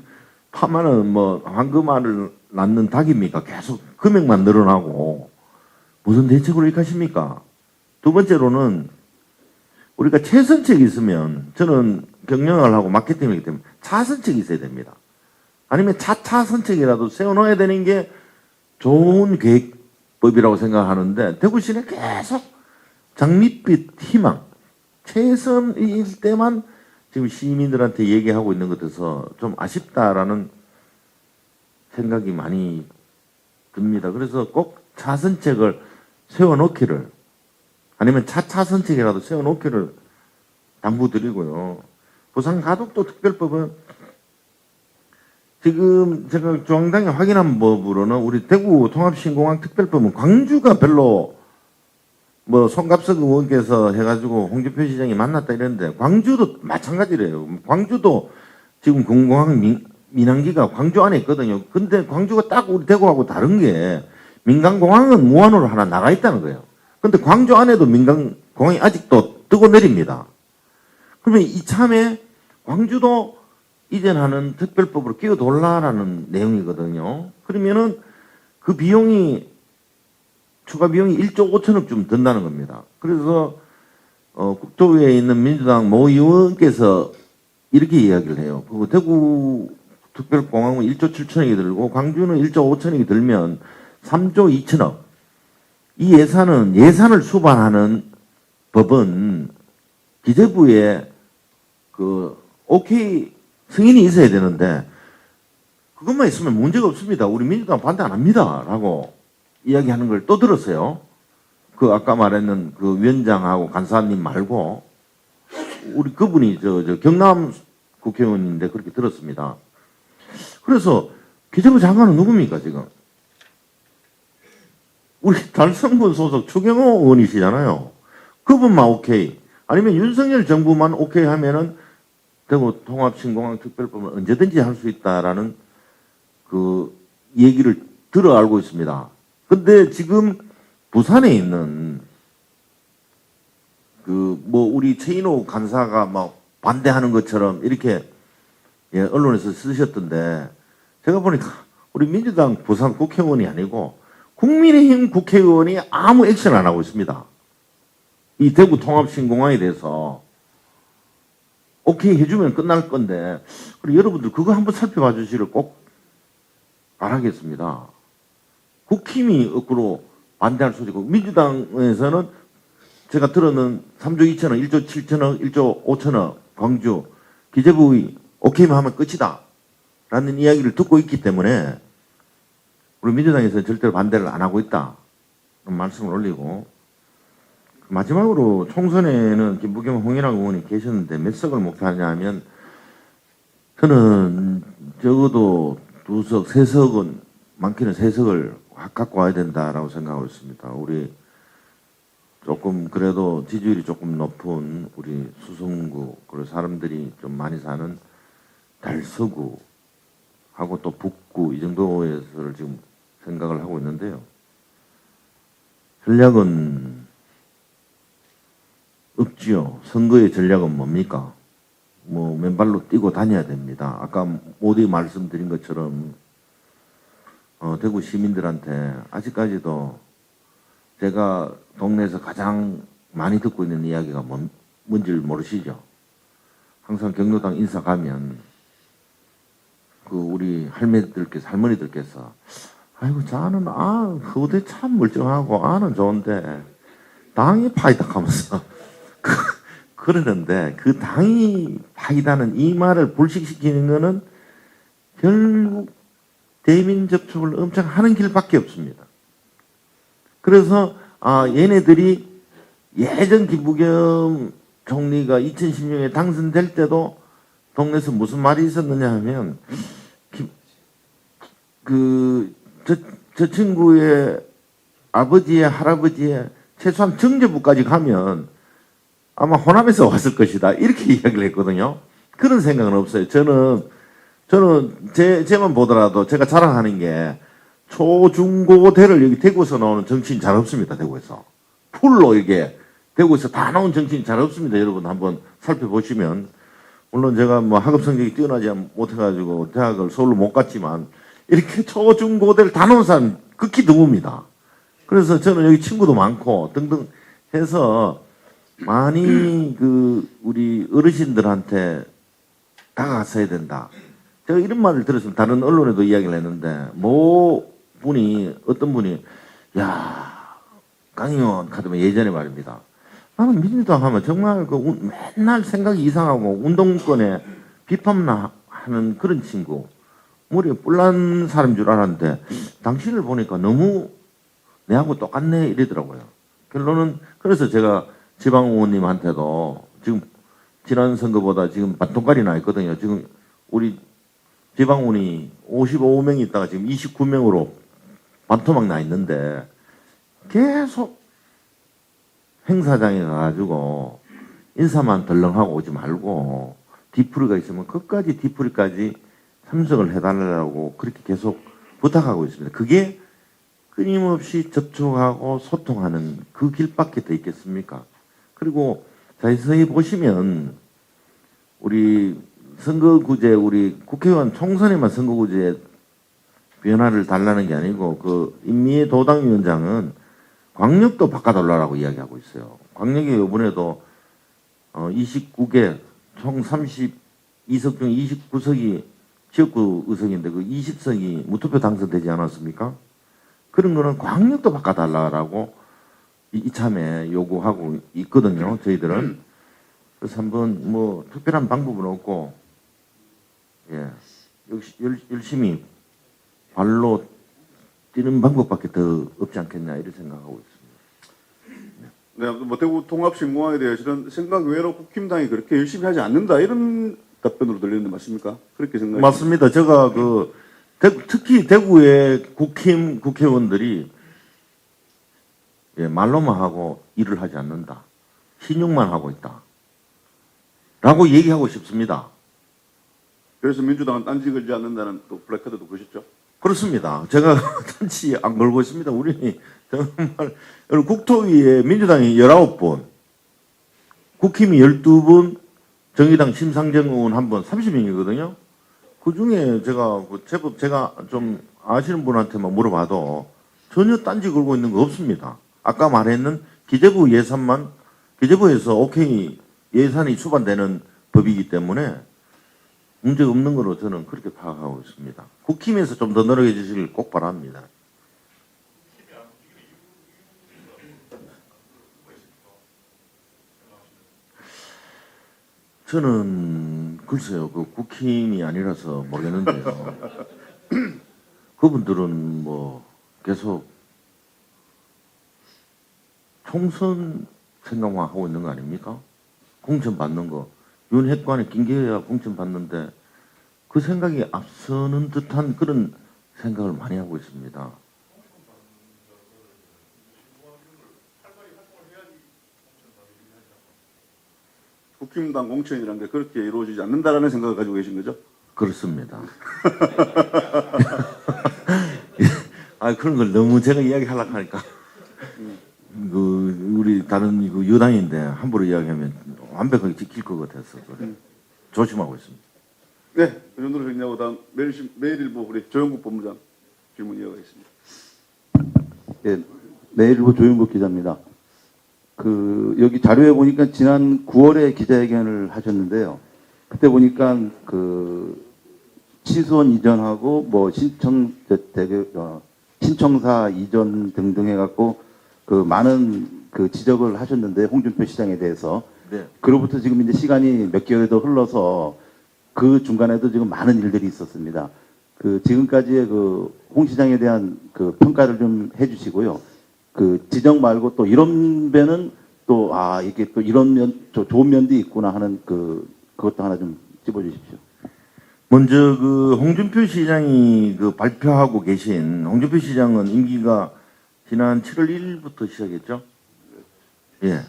파마는 뭐 황금알을 낳는 닭입니까? 계속 금액만 늘어나고 무슨 대책으로 이렇게 하십니까? 두 번째로는 우리가 최선책이 있으면 저는 경영을 하고 마케팅이기 때문에 차선책이 있어야 됩니다. 아니면 차선책이라도 세워놓아야 되는 게 좋은 계획법이라고 생각하는데 대구시는 계속 장밋빛 희망 최선일 때만 지금 시민들한테 얘기하고 있는 것 같아서 좀 아쉽다라는 생각이 많이 듭니다. 그래서 꼭 차선책을 세워놓기를 아니면 차선책이라도 세워놓기를 당부드리고요. 부산가덕도 특별법은 지금 제가 중앙당에 확인한 법으로는 우리 대구 통합신공항 특별법은 광주가 별로 뭐 송갑석 의원께서 해가지고 홍준표 시장이 만났다 이랬는데 광주도 마찬가지래요. 광주도 지금 공공항 민항기가 광주 안에 있거든요. 근데 광주가 딱 우리 대구하고 다른 게 민간공항은 무한으로 하나 나가 있다는 거예요. 근데 광주 안에도 민간공항이 아직도 뜨고 내립니다. 그러면 이참에 광주도 이전하는 특별법으로 끼워돌라라는 내용이거든요. 그러면은 그 비용이 추가 비용이 1조 5천억 좀 든다는 겁니다. 그래서 국토위에 있는 민주당 모 의원께서 이렇게 이야기를 해요. 그 대구 특별공항은 1조 7천억이 들고 광주는 1조 5천억이 들면 3조 2천억. 이 예산을 수반하는 법은 기재부에 그 오케이 승인이 있어야 되는데 그것만 있으면 문제가 없습니다. 우리 민주당 반대 안 합니다. 라고 이야기하는 걸 또 들었어요. 그 아까 말했는 그 위원장하고 간사님 말고 우리 그분이 저 경남 국회의원인데 그렇게 들었습니다. 그래서 기재부 장관은 누굽니까 지금? 우리 달성군 소속 추경호 의원이시잖아요. 그분만 오케이. 아니면 윤석열 정부만 오케이 하면은 대구 통합신공항 특별법을 언제든지 할 수 있다라는 그 얘기를 들어 알고 있습니다. 근데 지금 부산에 있는 그 뭐 우리 최인호 간사가 막 반대하는 것처럼 이렇게 예, 언론에서 쓰셨던데 제가 보니까 우리 민주당 부산 국회의원이 아니고 국민의힘 국회의원이 아무 액션 안 하고 있습니다. 이 대구 통합신공항에 대해서 오케이 해주면 끝날 건데 그리고 여러분들 그거 한번 살펴봐 주시기를 꼭 바라겠습니다. 국힘이 거꾸로 반대할 소리고 민주당에서는 제가 들었는 3조 2천억, 1조 7천억, 1조 5천억 광주 기재부의 오케이만 하면 끝이다 라는 이야기를 듣고 있기 때문에 우리 민주당에서는 절대로 반대를 안 하고 있다 그런 말씀을 올리고 마지막으로 총선에는 김부겸 홍일학 의원이 계셨는데 몇 석을 목표하냐 하면 저는 적어도 2석, 3석은 많게는 3석을 갖고 와야 된다라고 생각하고 있습니다. 우리 조금 그래도 지지율이 조금 높은 우리 수성구 그리고 사람들이 좀 많이 사는 달서구 하고 또 북구 이 정도에서를 지금 생각을 하고 있는데요. 전략은 없지요. 선거의 전략은 뭡니까? 뭐 맨발로 뛰고 다녀야 됩니다. 아까 모두 말씀드린 것처럼 대구 시민들한테 아직까지도 제가 동네에서 가장 많이 듣고 있는 이야기가 뭔지를 모르시죠? 항상 경로당 인사 가면 그 우리 할머니들께서 아이고 자는 그대 참 멀쩡하고 아는 좋은데 당이 파이다 하면서 그러는데 그 당이 파이다는 이 말을 불식시키는 거는 결국 대민 접촉을 엄청 하는 길밖에 없습니다. 그래서 얘네들이 예전 김부겸 총리가 2016년에 당선될 때도 동네에서 무슨 말이 있었느냐 하면 저 친구의 아버지의 할아버지의 최소한 정제부까지 가면 아마 호남에서 왔을 것이다 이렇게 이야기를 했거든요. 그런 생각은 없어요. 저는 제만 보더라도 제가 자랑하는 게 초중고대를 여기 대구에서 나오는 정치인 잘 없습니다. 대구에서 풀로 이게 대구에서 다 나온 정치인 잘 없습니다. 여러분 한번 살펴보시면 물론 제가 뭐 학업 성적이 뛰어나지 못해가지고 대학을 서울로 못 갔지만 이렇게 초중고대를 다 나온 사람 극히 드뭅니다. 그래서 저는 여기 친구도 많고 등등 해서 많이 우리 어르신들한테 다가갔어야 된다. 제가 이런 말을 들었으면 다른 언론에도 이야기를 했는데 어떤 분이 야 강의원 카드면 예전에 말입니다. 나는 민주당 하면 정말 맨날 생각이 이상하고 운동권에 비판나 하는 그런 친구 머리에 뿔난 사람인 줄 알았는데 당신을 보니까 너무 내하고 똑같네 이러더라고요. 결론은 그래서 제가 지방 의원님한테도 지금 지난 선거보다 지금 반통깔이 나 있거든요. 지금 우리 지방 의원이 55명이 있다가 지금 29명으로 반토막 나 있는데 계속 행사장에 가가지고 인사만 덜렁하고 오지 말고 뒤풀이가 있으면 끝까지 뒤풀이까지 참석을 해달라고 그렇게 계속 부탁하고 있습니다. 그게 끊임없이 접촉하고 소통하는 그 길밖에 더 있겠습니까? 그리고 자세히 보시면 우리 선거구제 우리 국회의원 총선에만 선거구제 변화를 달라는 게 아니고 그 임미애 도당위원장은 광역도 바꿔달라고 이야기하고 있어요. 광역에 이번에도 29개 총 32석 중 29석이 지역구 의석인데 그 20석이 무투표 당선되지 않았습니까? 그런 거는 광역도 바꿔달라고 이참에 요구하고 있거든요. 저희들은. 그래서 한번 뭐 특별한 방법은 없고 예 역시 열심히 발로 뛰는 방법밖에 더 없지 않겠냐 이런 생각하고 있습니다. 네, 뭐 대구 통합신공항에 대해서는 생각 외로 국힘당이 그렇게 열심히 하지 않는다 이런 답변으로 들리는데 맞습니까? 그렇게 생각하십니까? 맞습니다. 제가 특히 대구의 국회의원들이 예, 말로만 하고 일을 하지 않는다. 신용만 하고 있다. 라고 얘기하고 싶습니다. 그래서 민주당은 딴지 걸지 않는다는 또 플래카드도 보셨죠? 그렇습니다. 제가 단지 안 걸고 있습니다. 우리 정말 국토위에 민주당이 19분, 국힘이 12분, 정의당 심상정 의원 1분, 30명이거든요. 그 중에 제가 제법 제가 좀 아시는 분한테만 물어봐도 전혀 딴지 걸고 있는 거 없습니다. 아까 말했는 기재부에서 오케이 예산이 수반되는 법이기 때문에 문제 없는 거로 저는 그렇게 파악하고 있습니다. 국힘에서 좀 더 노력해 주시길 꼭 바랍니다. 저는 글쎄요, 그 국힘이 아니라서 모르겠는데요. 그분들은 뭐 계속 총선 생각만 하고 있는 거 아닙니까? 공천 받는 거. 윤핵관의 김기회가 공천 받는데 그 생각이 앞서는 듯한 그런 생각을 많이 하고 있습니다. 국힘당 공천이라는 게 그렇게 이루어지지 않는다라는 생각을 가지고 계신 거죠? 그렇습니다. 아, 그런 걸 너무 제가 이야기하려고 하니까. 우리 다른 여당인데 함부로 이야기하면 완벽하게 지킬 것 같아서 조심하고 있습니다. 네, 그 정도로 정리하고 다음 매일일보 우리 조영국 본부장 질문 이어가겠습니다. 예, 매일일보 조윤국 기자입니다. 여기 자료에 보니까 지난 9월에 기자회견을 하셨는데요. 그때 보니까 취소원 이전하고 뭐 신청사 이전 등등 해갖고 많은 지적을 하셨는데 홍준표 시장에 대해서 네. 그로부터 지금 이제 시간이 몇 개월이 더 흘러서 그 중간에도 지금 많은 일들이 있었습니다. 지금까지의 홍 시장에 대한 평가를 좀 해주시고요. 지적 말고 또 이런 면은 또 이게 또 이런 좋은 면도 있구나 하는 그것도 하나 좀 찝어주십시오. 먼저 홍준표 시장이 발표하고 계신 홍준표 시장은 임기가 지난 7월 1일부터 시작했죠. 예.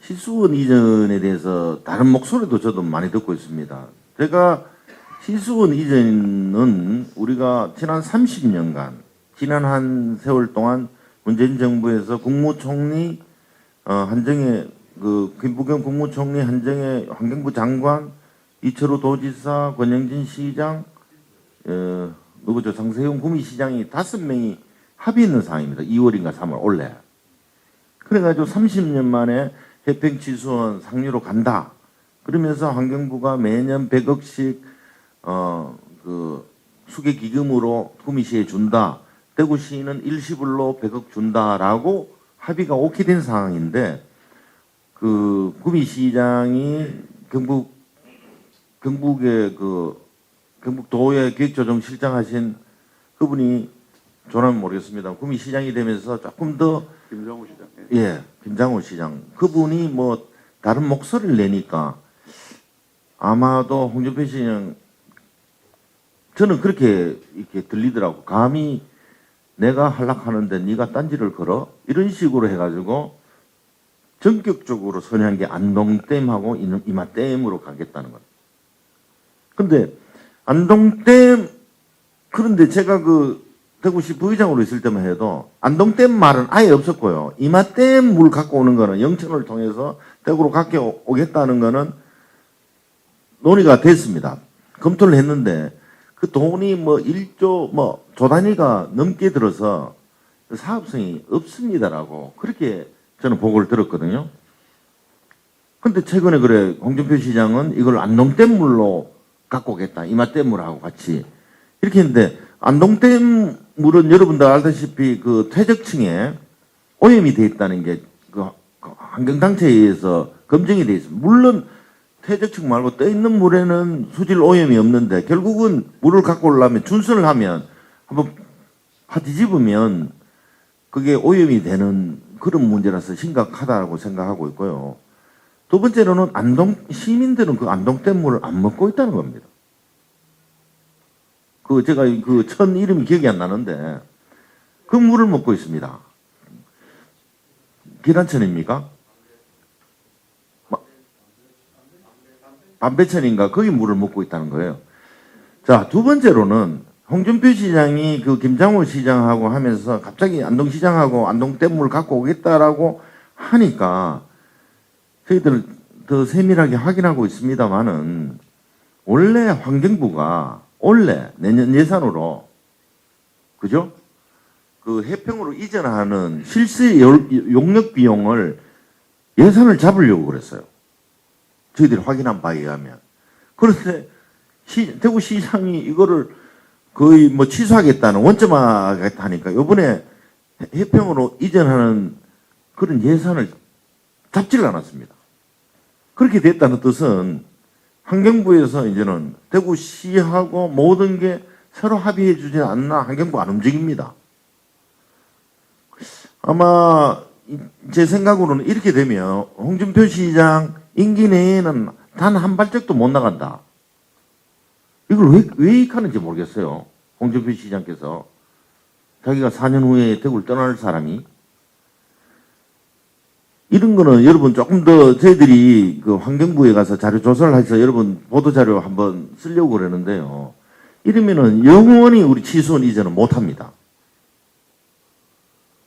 시수원 이전에 대해서 다른 목소리도 저도 많이 듣고 있습니다. 제가 시수원 이전은 우리가 지난 30년간 지난 한 세월 동안 문재인 정부에서 국무총리 한정혜 김부겸 국무총리 한정혜 환경부 장관 이철우 도지사 권영진 시장 누구죠 장세용 구미시장이 5명이 합의 있는 상황입니다. 2월인가 3월 올해. 그래가지고 30년 만에 해평취수원 상류로 간다. 그러면서 환경부가 매년 100억씩 수계기금으로 구미시에 준다. 대구시는 일시불로 100억 준다라고 합의가 오케이 된 상황인데 구미시장이 경북의 경북도의 기획조정실장 하신 그분이 저는 모르겠습니다. 구미시장이 되면서 조금 더 김장우 시장. 예, 김장우 시장 그분이 뭐 다른 목소리를 내니까 아마도 홍준표 시장 저는 그렇게 이렇게 들리더라고. 감히 내가 할락하는데 네가 딴지를 걸어? 이런 식으로 해가지고 전격적으로 선회한 게 안동댐하고 이마댐으로 가겠다는 것. 근데 안동댐 그런데 제가 대구시 부의장으로 있을 때만 해도 안동댐 말은 아예 없었고요. 이마댐 물 갖고 오는 거는 영천을 통해서 대구로 갖고 오겠다는 거는 논의가 됐습니다. 검토를 했는데 그 돈이 뭐 1조 조 단위가 넘게 들어서 사업성이 없습니다라고 그렇게 저는 보고를 들었거든요. 근데 최근에 그래 홍준표 시장은 이걸 안동댐 물로 갖고 오겠다. 이마댐물하고 같이 이렇게 했는데 안동댐 물은 여러분들 알다시피 퇴적층에 오염이 돼 있다는 게 환경단체에 의해서 검증이 돼 있습니다. 물론 퇴적층 말고 떠 있는 물에는 수질 오염이 없는데 결국은 물을 갖고 오려면 준선을 하면 한번 파 뒤집으면 그게 오염이 되는 그런 문제라서 심각하다고 생각하고 있고요. 두 번째로는 시민들은 그 안동댐 물을 안 먹고 있다는 겁니다. 제가 천 이름이 기억이 안 나는데 그 물을 먹고 있습니다. 기란천입니까? 반배천인가? 거기 물을 먹고 있다는 거예요. 자, 두 번째로는 홍준표 시장이 김장호 시장하고 하면서 갑자기 안동시장하고 안동댐물 갖고 오겠다라고 하니까 저희들 더 세밀하게 확인하고 있습니다만은 원래 환경부가 내년 예산으로 그죠? 해평으로 이전하는 실제 용역 비용을 예산을 잡으려고 그랬어요. 저희들이 확인한 바에 의하면. 그런데 대구시장이 이거를 거의 취소하겠다는 원점하겠다 하니까 이번에 해평으로 이전하는 그런 예산을 잡지를 않았습니다. 그렇게 됐다는 뜻은 환경부에서 이제는 대구시하고 모든 게 서로 합의해 주지 않나 환경부 안 움직입니다. 아마 제 생각으로는 이렇게 되면 홍준표 시장 임기 내에는 단 한 발짝도 못 나간다. 이걸 왜 하는지 모르겠어요. 홍준표 시장께서 자기가 4년 후에 대구를 떠날 사람이 이런 거는 여러분 조금 더 저희들이 환경부에 가서 자료 조사를 해서 여러분 보도자료 한번 쓰려고 그러는데요. 이러면은 영원히 우리 치수원 이전은 못합니다.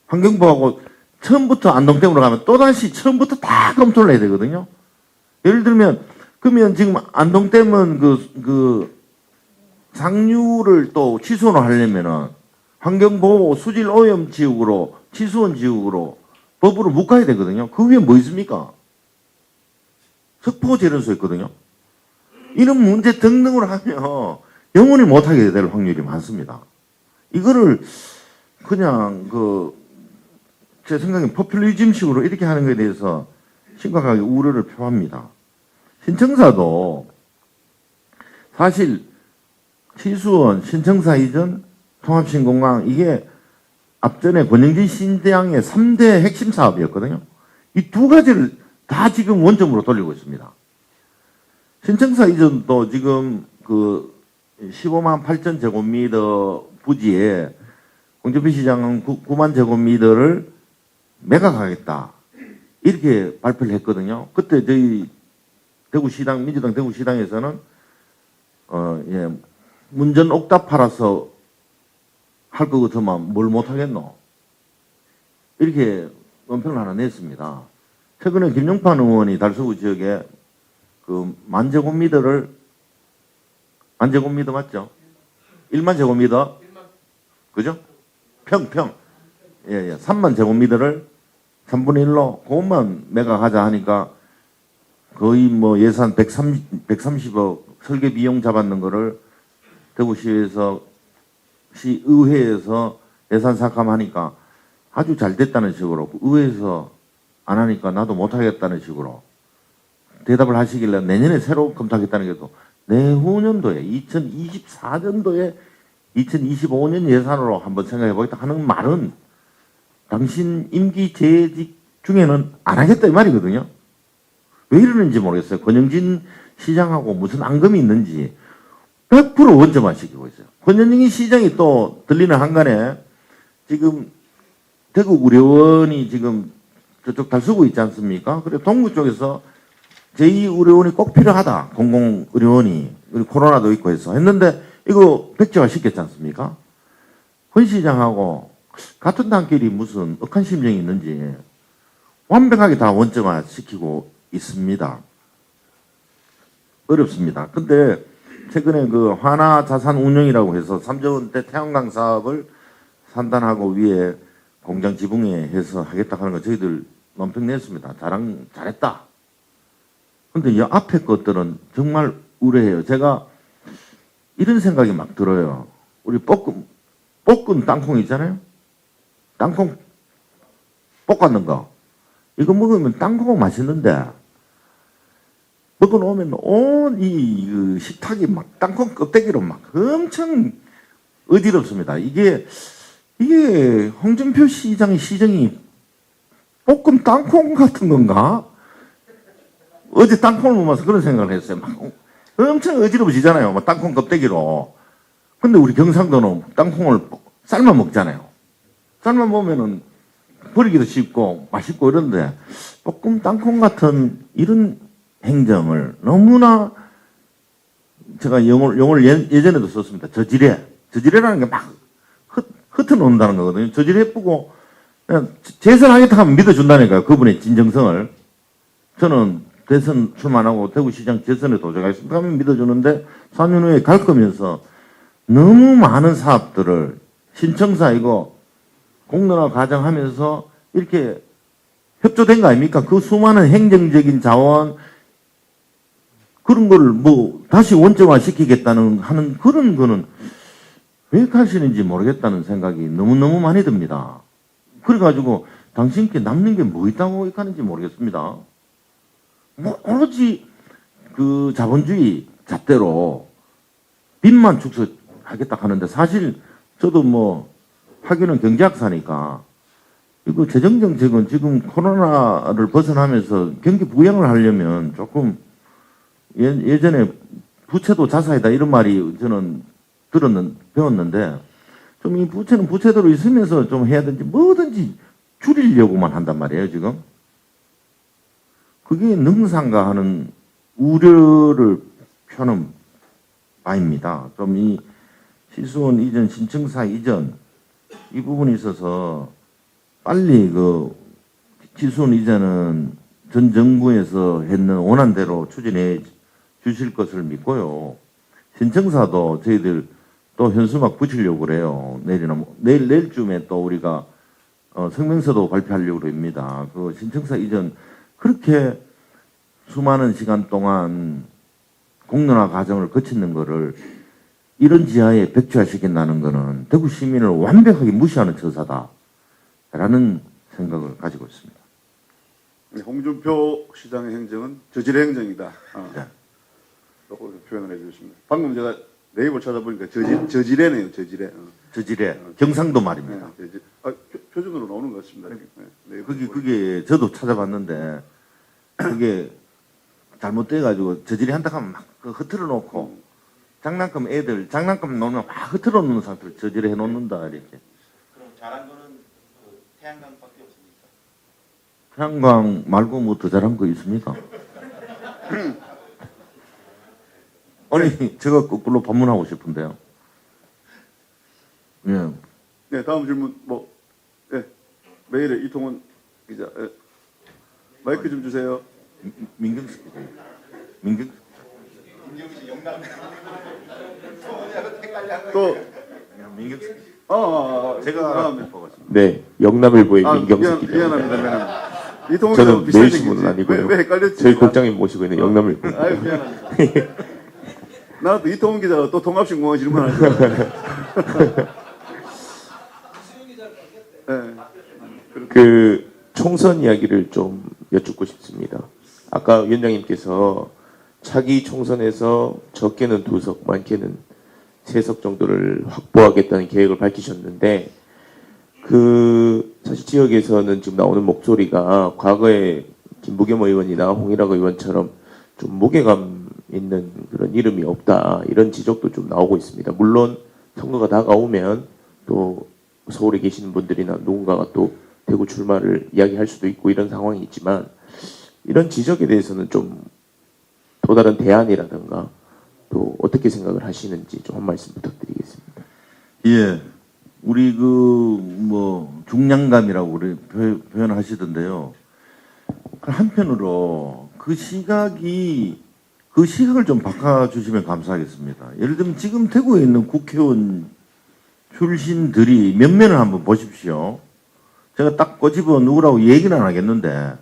환경부하고 처음부터 안동댐으로 가면 또다시 처음부터 다 검토를 해야 되거든요. 예를 들면 그러면 지금 안동댐은 상류를 또 치수원을 하려면은 환경보호 수질 오염 지역으로 치수원 지역으로 법으로 묶어야 되거든요. 그 위에 뭐 있습니까? 석포제련소 있거든요. 이런 문제 등등을 하면 영원히 못하게 될 확률이 많습니다. 이거를 그냥 제 생각엔 포퓰리즘식으로 이렇게 하는 것에 대해서 심각하게 우려를 표합니다. 신청사도 사실 치수원, 신청사 이전, 통합신공항 이게 앞전에 권영진 신대항의 3대 핵심 사업이었거든요. 이 두 가지를 다 지금 원점으로 돌리고 있습니다. 신청사 이전도 지금 15만 8천 제곱미터 부지에 홍준표 시장은 9만 제곱미터를 매각하겠다. 이렇게 발표를 했거든요. 그때 저희 대구시당, 민주당 대구시당에서는, 문전 옥답 팔아서 할 거 같으면 뭘 못하겠노? 이렇게 논평을 하나 냈습니다. 최근에 김용판 의원이 달서구 지역에 만제곱미터를, 만제곱미터 맞죠? 1만 제곱미터? 그죠? 평. 3만 제곱미터를 3분의 1로 그것만 매각하자 하니까 거의 예산 130억 설계 비용 잡았는 거를 대구시에서 시의회에서 예산 삭감하니까 아주 잘 됐다는 식으로 의회에서 안 하니까 나도 못하겠다는 식으로 대답을 하시길래 내년에 새로 검토하겠다는 게 또 내후년도에 2024년도에 2025년 예산으로 한번 생각해 보겠다 하는 말은 당신 임기 재직 중에는 안 하겠다 이 말이거든요. 왜 이러는지 모르겠어요. 권영진 시장하고 무슨 앙금이 있는지 100% 원점화 시키고 있어요. 권영진 시장이 또 들리는 한간에 지금 대구 의료원이 지금 저쪽 달서구 있지 않습니까? 그래 동구 쪽에서 제2의료원이 꼭 필요하다. 공공의료원이 코로나도 있고 해서 했는데 이거 백지화 시켰지 않습니까? 권 시장하고 같은 당끼리 무슨 억한 심정이 있는지 완벽하게 다 원점화 시키고 있습니다. 어렵습니다. 근데 최근에 화나 자산 운영이라고 해서 3조 원대 태양광 사업을 산단하고 위에 공장 지붕에 해서 하겠다 하는 거 저희들 논평 냈습니다. 잘했다. 근데 이 앞에 것들은 정말 우려해요. 제가 이런 생각이 막 들어요. 우리 볶은 땅콩 있잖아요. 땅콩 볶았는 거. 이거 먹으면 땅콩은 맛있는데 먹어놓으면 온 이 식탁이 막 땅콩 껍데기로 막 엄청 어지럽습니다. 이게 홍준표 시장의 시정이 볶음 땅콩 같은 건가? 어제 땅콩을 먹으면서 그런 생각을 했어요. 막 엄청 어지러워지잖아요. 막 땅콩 껍데기로. 근데 우리 경상도는 땅콩을 삶아 먹잖아요. 삶아 먹으면은 버리기도 쉽고 맛있고 이런데 볶음 땅콩 같은 이런 행정을 너무나 제가 용어를 예전에도 썼습니다. 저지레. 저지레라는 게 막 흩어놓는다는 거거든요. 저지레 예쁘고 그냥 재선하겠다 하면 믿어준다니까요. 그분의 진정성을. 저는 대선 출마하고 대구시장 재선에 도전하겠습니다 하면 믿어주는데 4년 후에 갈 거면서 너무 많은 사업들을 신청사 이거 공론화 과정하면서 이렇게 협조된 거 아닙니까? 그 수많은 행정적인 자원 그런 거를 뭐 다시 원점화 시키겠다는 하는 그런 거는 왜 하시는지 모르겠다는 생각이 너무너무 많이 듭니다. 그래가지고 당신께 남는 게 뭐 있다고 하는지 모르겠습니다. 뭐 오로지 그 자본주의 잣대로 빚만 축소하겠다 하는데 사실 저도 뭐 학위는 경제학사니까 이거 재정정책은 지금 코로나를 벗어나면서 경기 부양을 하려면 조금 예전에 부채도 자사이다 이런 말이 저는 배웠는데 좀 이 부채는 부채대로 있으면서 좀 해야 되는지 뭐든지 줄이려고만 한단 말이에요 지금. 그게 능상가 하는 우려를 표하는 바입니다. 좀 이 시수원 이전 신청사 이전 이 부분에 있어서 빨리 그 시수원 이전은 전 정부에서 했는 원안대로 추진해 주실 것을 믿고요. 신청사도 저희들 또 현수막 붙이려고 그래요. 내일쯤에 또 우리가 성명서도 발표하려고 합니다. 그 신청사 이전 그렇게 수많은 시간 동안 공론화 과정을 거치는 거를 이런 지하에 백지화시킨다는 것은 대구 시민을 완벽하게 무시하는 처사다라는 생각을 가지고 있습니다. 네, 홍준표 시장의 행정은 저질의 행정이다. 네. 라고 표현을 해주셨습니다. 방금 제가 네이버 찾아보니까 저지레네요. 저지레. 저질의 경상도 말입니다. 네, 저질. 표준으로 나오는 것 같습니다. 네, 그게 저도 찾아봤는데 그게 잘못돼가지고 저질이 한다 하면 막 흐트러 놓고 장난감 애들 장난감 놓으면 막 흐트러 놓는 상태로 저질을 해놓는다 이렇게. 그럼 잘한 거는 그 태양광밖에 없습니까? 태양광 말고 뭐 더 잘한 거 있습니까? 아니 제가 거꾸로 반문하고 싶은데요. 예. 네, 다음 질문 메일에 이통원 기자. 마이크 좀 주세요. 민경수 기자. 민경수. 또 민경수. 제가 보겠습니다. 네, 영남일보의 민경수 기자. 미안합니다. 이통원 저는 기자 매일신문은 아니고요. 왜 헷갈렸지? 저희 국장님 모시고 있는 영남일보. 아유 미안합니다. 나도 이통원 기자가 또 통합신공항 질문하죠. 네. 그 총선 이야기를 좀 여쭙고 싶습니다. 아까 위원장님께서 차기 총선에서 적게는 2석, 많게는 3석 정도를 확보하겠다는 계획을 밝히셨는데 그 사실 지역에서는 지금 나오는 목소리가 과거에 김부겸 의원이나 홍일학 의원처럼 좀 무게감 있는 그런 이름이 없다 이런 지적도 좀 나오고 있습니다. 물론 선거가 다가오면 또 서울에 계시는 분들이나 누군가가 또 대구 출마를 이야기할 수도 있고 이런 상황이 있지만 이런 지적에 대해서는 좀 또 다른 대안이라든가 또 어떻게 생각을 하시는지 좀 한 말씀 부탁드리겠습니다. 예. 우리 뭐 중량감이라고 우리 표현하시던데요. 한편으로 그 시각을 좀 바꿔주시면 감사하겠습니다. 예를 들면 지금 대구에 있는 국회의원 출신들이 몇 면을 한번 보십시오. 제가 딱 꼬집어 누구라고 얘기는 안 하겠는데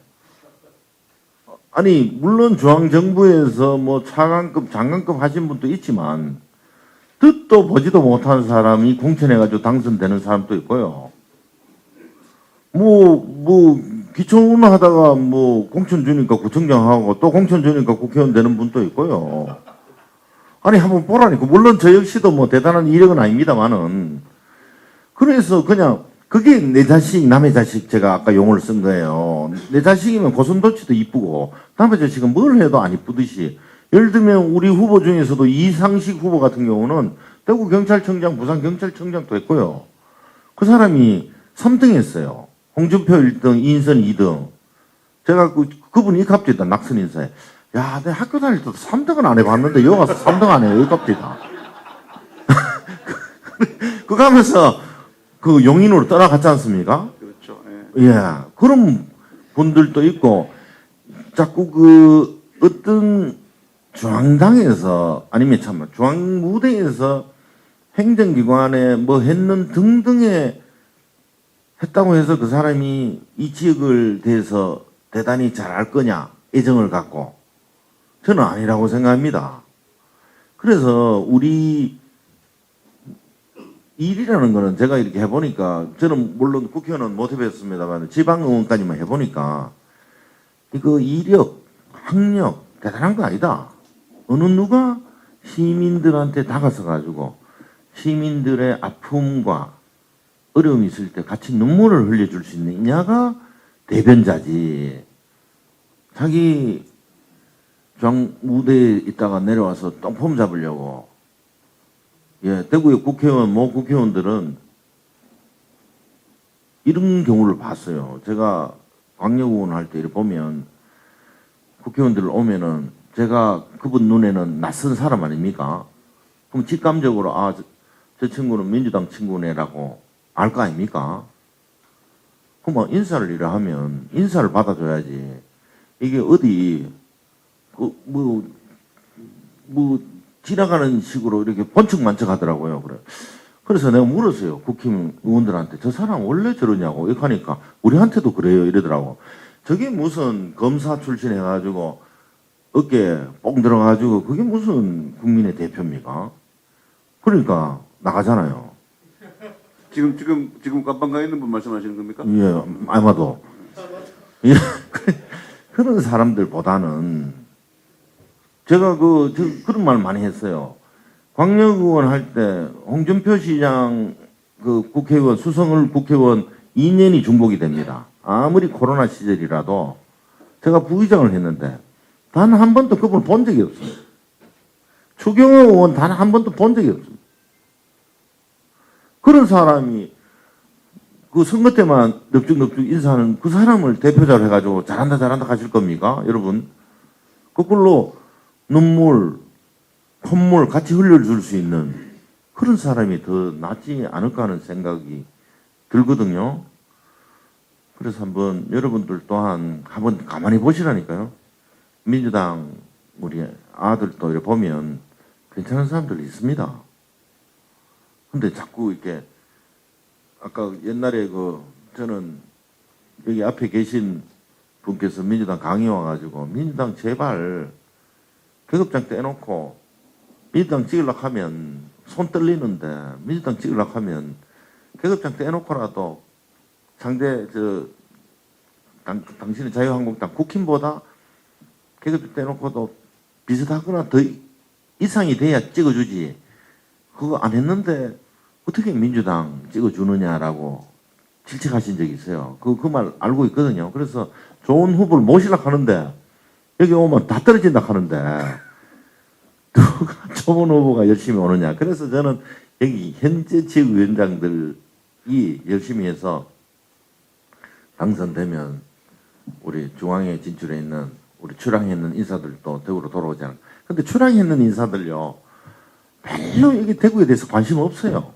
아니 물론 중앙정부에서 뭐 차관급 장관급 하신 분도 있지만 듣도 보지도 못한 사람이 공천해가지고 당선되는 사람도 있고요. 기초문 하다가 공천 주니까 구청장 하고 또 공천 주니까 국회의원 되는 분도 있고요. 아니 한번 보라니까. 물론 저 역시도 뭐 대단한 이력은 아닙니다만은 그래서 그냥 그게 내 자식, 남의 자식 제가 아까 용어를 쓴 거예요. 내 자식이면 고슴도치도 이쁘고 남의 자식은 뭘 해도 안 이쁘듯이. 예를 들면 우리 후보 중에서도 이상식 후보 같은 경우는 대구 경찰청장, 부산 경찰청장도 했고요. 그 사람이 3등 했어요. 홍준표 1등, 이인선 2등. 제가 그분이 이갑질다 낙선 인사에. 야, 내 학교 다닐 때도 3등은 안 해봤는데 여기 와서 3등 안 해요. 이갑질다. 그거 하면서 그 용인으로 떠나갔지 않습니까? 그렇죠. 예. 예. 그런 분들도 있고 자꾸 그 어떤 중앙당에서 아니면 참 중앙무대에서 행정기관에 뭐 했는 등등에 했다고 해서 그 사람이 이 지역을 대해서 대단히 잘할 거냐 애정을 갖고 저는 아니라고 생각합니다. 그래서 우리 일이라는 거는 제가 이렇게 해보니까 저는 물론 국회의원은 못 해봤습니다만 지방의원까지만 해보니까 이거 이력, 학력 대단한 거 아니다. 어느 누가 시민들한테 다가서 가지고 시민들의 아픔과 어려움이 있을 때 같이 눈물을 흘려줄 수 있느냐가 대변자지. 자기 장 무대에 있다가 내려와서 똥폼 잡으려고. 예, 대구의 국회의원, 모 국회의원들은 이런 경우를 봤어요. 제가 광역의원 할 때 이렇게 보면 국회의원들 오면은 제가 그분 눈에는 낯선 사람 아닙니까? 그럼 직감적으로 아, 저 친구는 민주당 친구네라고 알 거 아닙니까? 그럼 인사를 이래 하면 인사를 받아줘야지. 이게 어디 지나가는 식으로 이렇게 번쩍만쩍 하더라고요. 그래서 내가 물었어요. 국회의원들한테 저 사람 원래 저러냐고. 이렇게 하니까 우리한테도 그래요. 이러더라고. 저게 무슨 검사 출신 해가지고 어깨 뽕 들어가지고 그게 무슨 국민의 대표입니까? 그러니까 나가잖아요. 지금 깜빵가 있는 분 말씀하시는 겁니까? 예, 아마도. 예, 그런 사람들보다는 제가 그런 말 많이 했어요. 광역의원 할 때 홍준표 시장 그 국회의원, 수성을 국회의원 2년이 중복이 됩니다. 아무리 코로나 시절이라도 제가 부의장을 했는데 단 한 번도 그분을 본 적이 없어요. 추경호 의원 단 한 번도 본 적이 없어요. 그런 사람이 그 선거 때만 넙죽넙죽 인사하는 그 사람을 대표자로 해가지고 잘한다 하실 겁니까? 여러분. 거꾸로 눈물, 콧물 같이 흘려줄 수 있는 그런 사람이 더 낫지 않을까 하는 생각이 들거든요. 그래서 한번 여러분들 또한 한번 가만히 보시라니까요. 민주당 우리 아들도 이렇게 보면 괜찮은 사람들이 있습니다. 근데 자꾸 이렇게 아까 옛날에 저는 여기 앞에 계신 분께서 민주당 강의 와가지고 민주당 제발 계급장 떼놓고 민주당 찍으려고 하면 손 떨리는데 민주당 찍으려고 하면 계급장 떼놓고라도 상대 당신의 자유한국당 국힘보다 계급장 떼놓고도 비슷하거나 더 이상이 돼야 찍어주지. 그거 안 했는데 어떻게 민주당 찍어주느냐라고 질책하신 적이 있어요. 그 말 알고 있거든요. 그래서 좋은 후보를 모시려고 하는데 여기 오면 다 떨어진다 하는데 누가 좋은 후보가 열심히 오느냐. 그래서 저는 여기 현재 지역위원장들이 열심히 해서 당선되면 우리 중앙에 진출해 있는 우리 출항해 있는 인사들도 대구로 돌아오지 않을까. 근데 출항해 있는 인사들요 별로 여기 대구에 대해서 관심 없어요.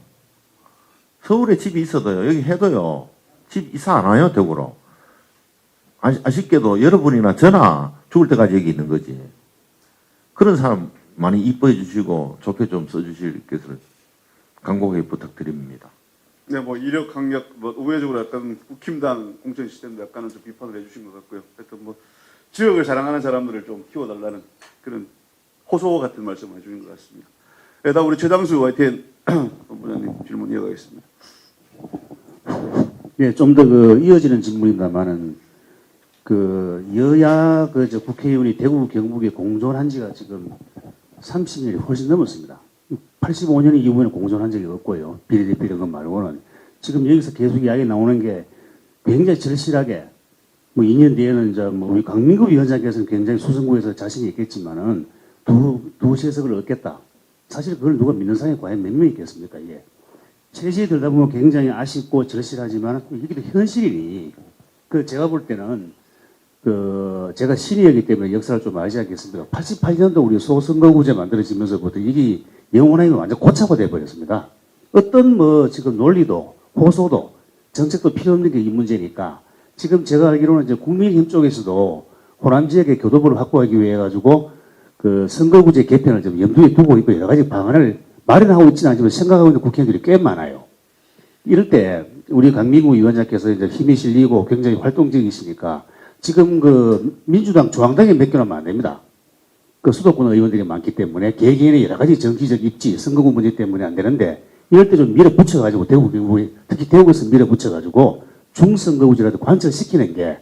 서울에 집이 있어도요 여기 해도요 집 이사 안 와요 대구로. 아쉽게도 여러분이나 저나 죽을 때까지 여기 있는 거지. 그런 사람 많이 이뻐해 주시고 좋게 좀 써주실 것을 간곡하게 부탁드립니다. 네, 뭐 이력 학력 우회적으로 약간 국힘당 공천 시스템도 약간은 좀 비판을 해주신 것 같고요. 하여튼 뭐 지역을 자랑하는 사람들을 좀 키워달라는 그런 호소 같은 말씀을 해주신 것 같습니다. 네, 다음 우리 최장수 YTN 본부장님 질문 이어가겠습니다. 예, 좀 더 이어지는 질문입니다만은 여야 국회의원이 대구 경북에 공존한 지가 지금 30년이 훨씬 넘었습니다. 85년 이후에는 공존한 적이 없고요. 비례대표 이런 것 말고는 지금 여기서 계속 이야기 나오는 게 굉장히 절실하게 뭐 2년 뒤에는 이제 뭐 우리 강민구 위원장께서는 굉장히 수성구에서 자신이 있겠지만은 두 세석을 얻겠다. 사실 그걸 누가 믿는 사람이 과연 몇 명 있겠습니까, 이게. 체제에 들다 보면 굉장히 아쉽고 절실하지만 이게 현실이니 그 제가 볼 때는 그 제가 시니어이기 때문에 역사를 좀 알지 않겠습니까? 88년도 우리 소선거구제 만들어지면서부터 이게 영원하게 완전 고착화 돼 버렸습니다. 어떤 뭐 지금 논리도 호소도 정책도 필요 없는 게 이 문제니까 지금 제가 알기로는 이제 국민의힘 쪽에서도 호남 지역의 교도부를 확보하기 위해 가지고 그 선거구제 개편을 좀 염두에 두고 있고 여러 가지 방안을 마련하고 있지는 않지만 생각하고 있는 국회의원들이 꽤 많아요. 이럴 때 우리 강민구 위원장께서 이제 힘이 실리고 굉장히 활동적이시니까 지금 그 민주당 중앙당에 맡겨놓으면 안 됩니다. 그 수도권 의원들이 많기 때문에 개개인의 여러 가지 정치적 입지, 선거구 문제 때문에 안 되는데 이럴 때 좀 밀어붙여가지고 대구 경북이 특히 대구에서 밀어붙여가지고 중선거구제라도 관철시키는 게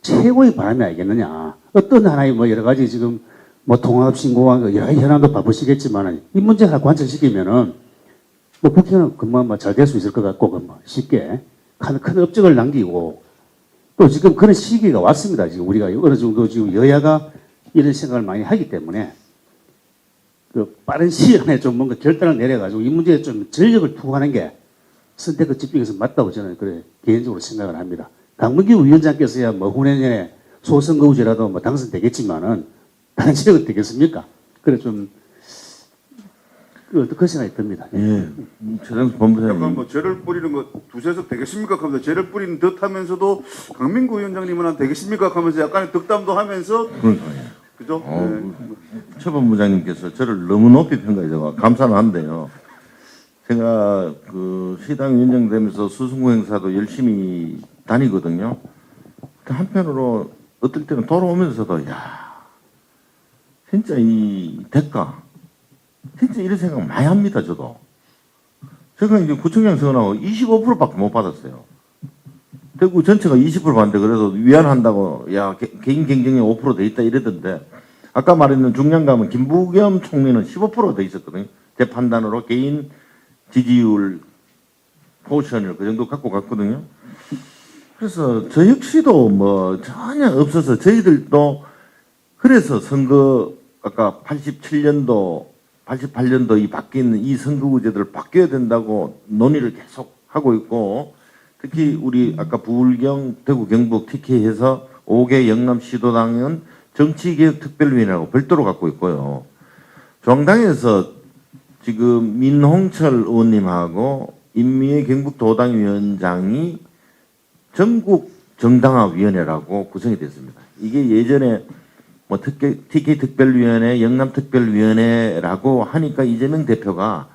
최고의 바람이 아니겠느냐. 어떤 하나의 뭐 여러 가지 지금 뭐 통합신고와 여러 가지 현안도 바쁘시겠지만 이 문제 하나 관철시키면은 뭐 국회는 금방 잘 될 수 있을 것 같고 금방 쉽게 큰 업적을 남기고 또 지금 그런 시기가 왔습니다. 지금 우리가 어느 정도 지금 여야가 이런 생각을 많이 하기 때문에 그 빠른 시일 안에 좀 뭔가 결단을 내려가지고 이 문제에 좀 전력을 투구하는 게 선택의 집중에서 맞다고 저는 그래 개인적으로 생각을 합니다. 강문규 위원장께서야 뭐 후내년에 소선거구제라도 뭐 당선되겠지만은 다른 지역은 되겠습니까? 그래 좀 그 생각이 듭니다. 예, 최장수 본부장님. 약간 뭐 죄를 뿌리는 거 두세 석 되겠습니까? 하면서 죄를 뿌리는 듯 하면서도 강민구 위원장님은 한 되겠습니까? 하면서 약간의 득담도 하면서 그러니까요. 그죠? 네. 최 본부장님께서 저를 너무 높이 평가해서 감사는 한데요. 제가 그 시당 위원장 되면서 수승구 행사도 열심히 다니거든요. 한편으로 어떨 때는 돌아오면서도 야 진짜 이 대가 진짜 이런 생각 많이 합니다. 저도. 제가 이제 구청장 선언하고 25%밖에 못 받았어요. 대구 전체가 20% 받는데 그래서 위안한다고 야 개인 경쟁이 5%돼 있다 이러던데 아까 말했는 중량 가면 김부겸 총리는 15%돼 있었거든요. 제 판단으로 개인 지지율 포션을 그 정도 갖고 갔거든요. 그래서 저 역시도 뭐 전혀 없어서 저희들도 그래서 선거 아까 87년도 88년도 이 바뀐 이 선거구제들을 바뀌어야 된다고 논의를 계속 하고 있고 특히 우리 아까 부울경 대구 경북 TK에서 5개 영남 시도당은 정치개혁특별위원회라고 별도로 갖고 있고요. 중앙당에서 지금 민홍철 의원님하고 임미애 경북도당위원장이 전국 정당화위원회라고 구성이 됐습니다. 이게 예전에 뭐 TK 특별위원회, 영남 특별위원회라고 하니까 이재명 대표가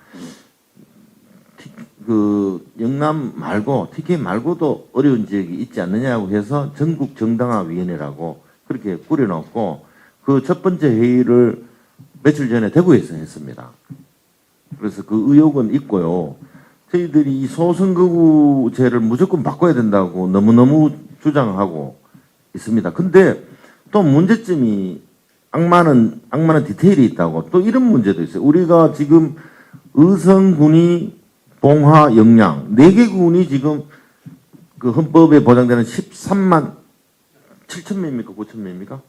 그 영남 말고 TK 말고도 어려운 지역이 있지 않느냐고 해서 전국 정당화위원회라고 그렇게 꾸려놓고 그 첫 번째 회의를 며칠 전에 대구에서 했습니다. 그래서 그 의혹은 있고요. 저희들이 이 소선거구제를 무조건 바꿔야 된다고 너무너무 주장하고 있습니다. 근데 또 문제점이 악마는 디테일이 있다고 또 이런 문제도 있어요. 우리가 지금 의성군이 봉화 영양 4개 군이 지금 그 헌법에 보장되는 13만 7천 명입니까 9천 명입니까?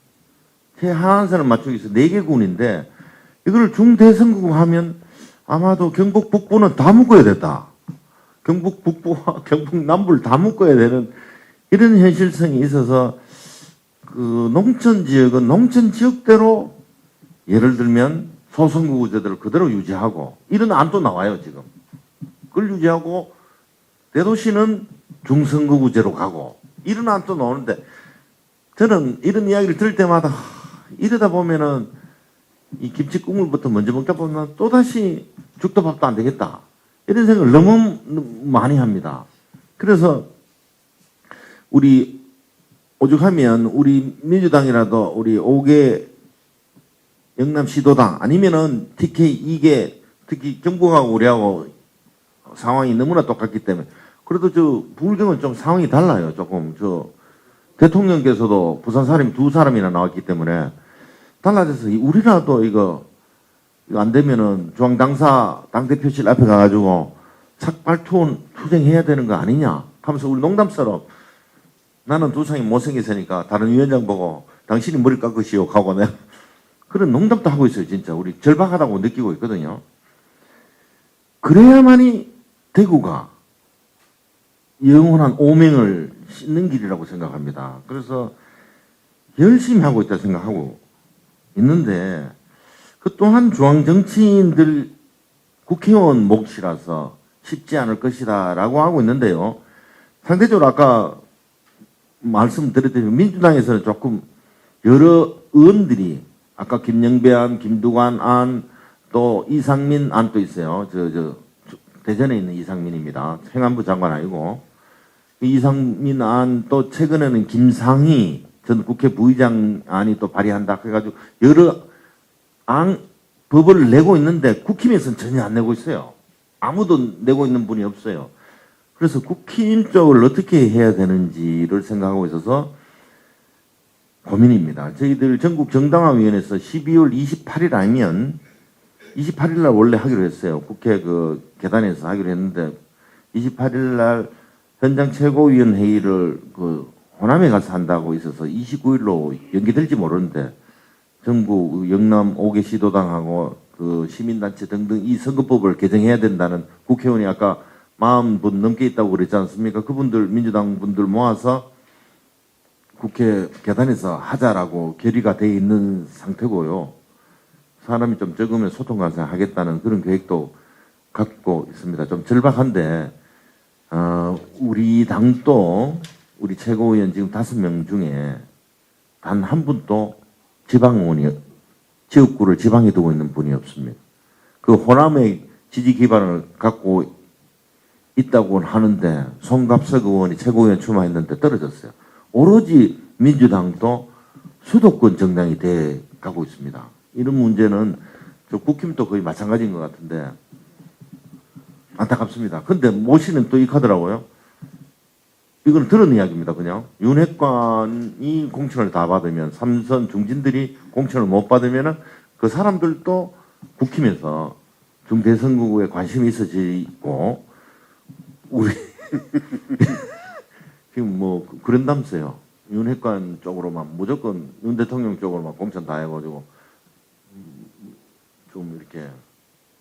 제 하한선을 맞추기 위해서 4개 군인데 이걸 중대선거구 하면 아마도 경북 북부는 다 묶어야 된다. 경북 북부와 경북 남부를 다 묶어야 되는 이런 현실성이 있어서 그 농촌 지역은 농촌 지역대로 예를 들면 소선거구제들을 그대로 유지하고 이런 안도 나와요 지금. 그걸 유지하고 대도시는 중선거구제로 가고 이런 안도 나오는데 저는 이런 이야기를 들을 때마다 이러다 보면은 이 김치 국물부터 먼저 먹다 보면 또다시 죽도 밥도 안 되겠다. 이런 생각을 너무 많이 합니다. 그래서 우리 오죽하면 우리 민주당이라도 우리 5개 영남시도당 아니면은 TK 2개 특히 경북하고 우리하고 상황이 너무나 똑같기 때문에 그래도 저 부울경은 좀 상황이 달라요. 조금 저 대통령께서도 부산 사람이 2사람이나 나왔기 때문에 달라져서 우리라도 이거 안 되면은 중앙당사 당대표실 앞에 가가지고 삭발 투쟁해야 되는 거 아니냐 하면서 우리 농담처럼 나는 두상이 못생겼으니까 다른 위원장 보고 당신이 머리 깎으시오 하고 내가 그런 농담도 하고 있어요. 진짜 우리 절박하다고 느끼고 있거든요. 그래야만이 대구가 영원한 오명을 씻는 길이라고 생각합니다. 그래서 열심히 하고 있다 생각하고 있는데 그 또한 중앙 정치인들 국회의원 몫이라서 쉽지 않을 것이다 라고 하고 있는데요. 상대적으로 아까 말씀드렸듯이 민주당에서는 조금 여러 의원들이 아까 김영배 안, 김두관 안, 또 이상민 안도 있어요. 대전에 있는 이상민입니다. 행안부 장관 아니고. 이상민 안, 또 최근에는 김상희 전 국회 부의장 안이 또 발의한다. 그래가지고 여러 법을 내고 있는데 국힘에서는 전혀 안 내고 있어요. 아무도 내고 있는 분이 없어요. 그래서 국힘 쪽을 어떻게 해야 되는지를 생각하고 있어서 고민입니다. 저희들 전국 정당화위원회에서 12월 28일 아니면 28일 날 원래 하기로 했어요. 국회 그 계단에서 하기로 했는데 28일 날 현장 최고위원 회의를 그 호남에 가서 한다고 있어서 29일로 연기될지 모르는데 전국 영남 5개 시도당하고 그 시민단체 등등 이 선거법을 개정해야 된다는 국회의원이 아까 40분 넘게 있다고 그랬지 않습니까? 그분들 민주당 분들 모아서 국회 계단에서 하자라고 결의가 돼 있는 상태고요. 사람이 좀 적으면 소통 가서 하겠다는 그런 계획도 갖고 있습니다. 좀 절박한데 우리 당도 우리 최고위원 지금 5명 중에 단 한 분도 지역구를 지방에 두고 있는 분이 없습니다. 그 호남의 지지 기반을 갖고 있다고 하는데 송갑석 의원이 최고위원 출마했는데 떨어졌어요. 오로지 민주당도 수도권 정당이 돼 가고 있습니다. 이런 문제는 저 국힘도 거의 마찬가지인 것 같은데 안타깝습니다. 근데 모시는 또 익하더라고요. 이건 들은 이야기입니다. 그냥 윤핵관이 공천을 다 받으면 삼선 중진들이 공천을 못 받으면 그 사람들도 국힘에서 중대선거구에 관심이 있어지고 우리 지금 뭐 그런다면서요. 윤핵관 쪽으로만 무조건 윤 대통령 쪽으로만 공천 다 해가지고 좀 이렇게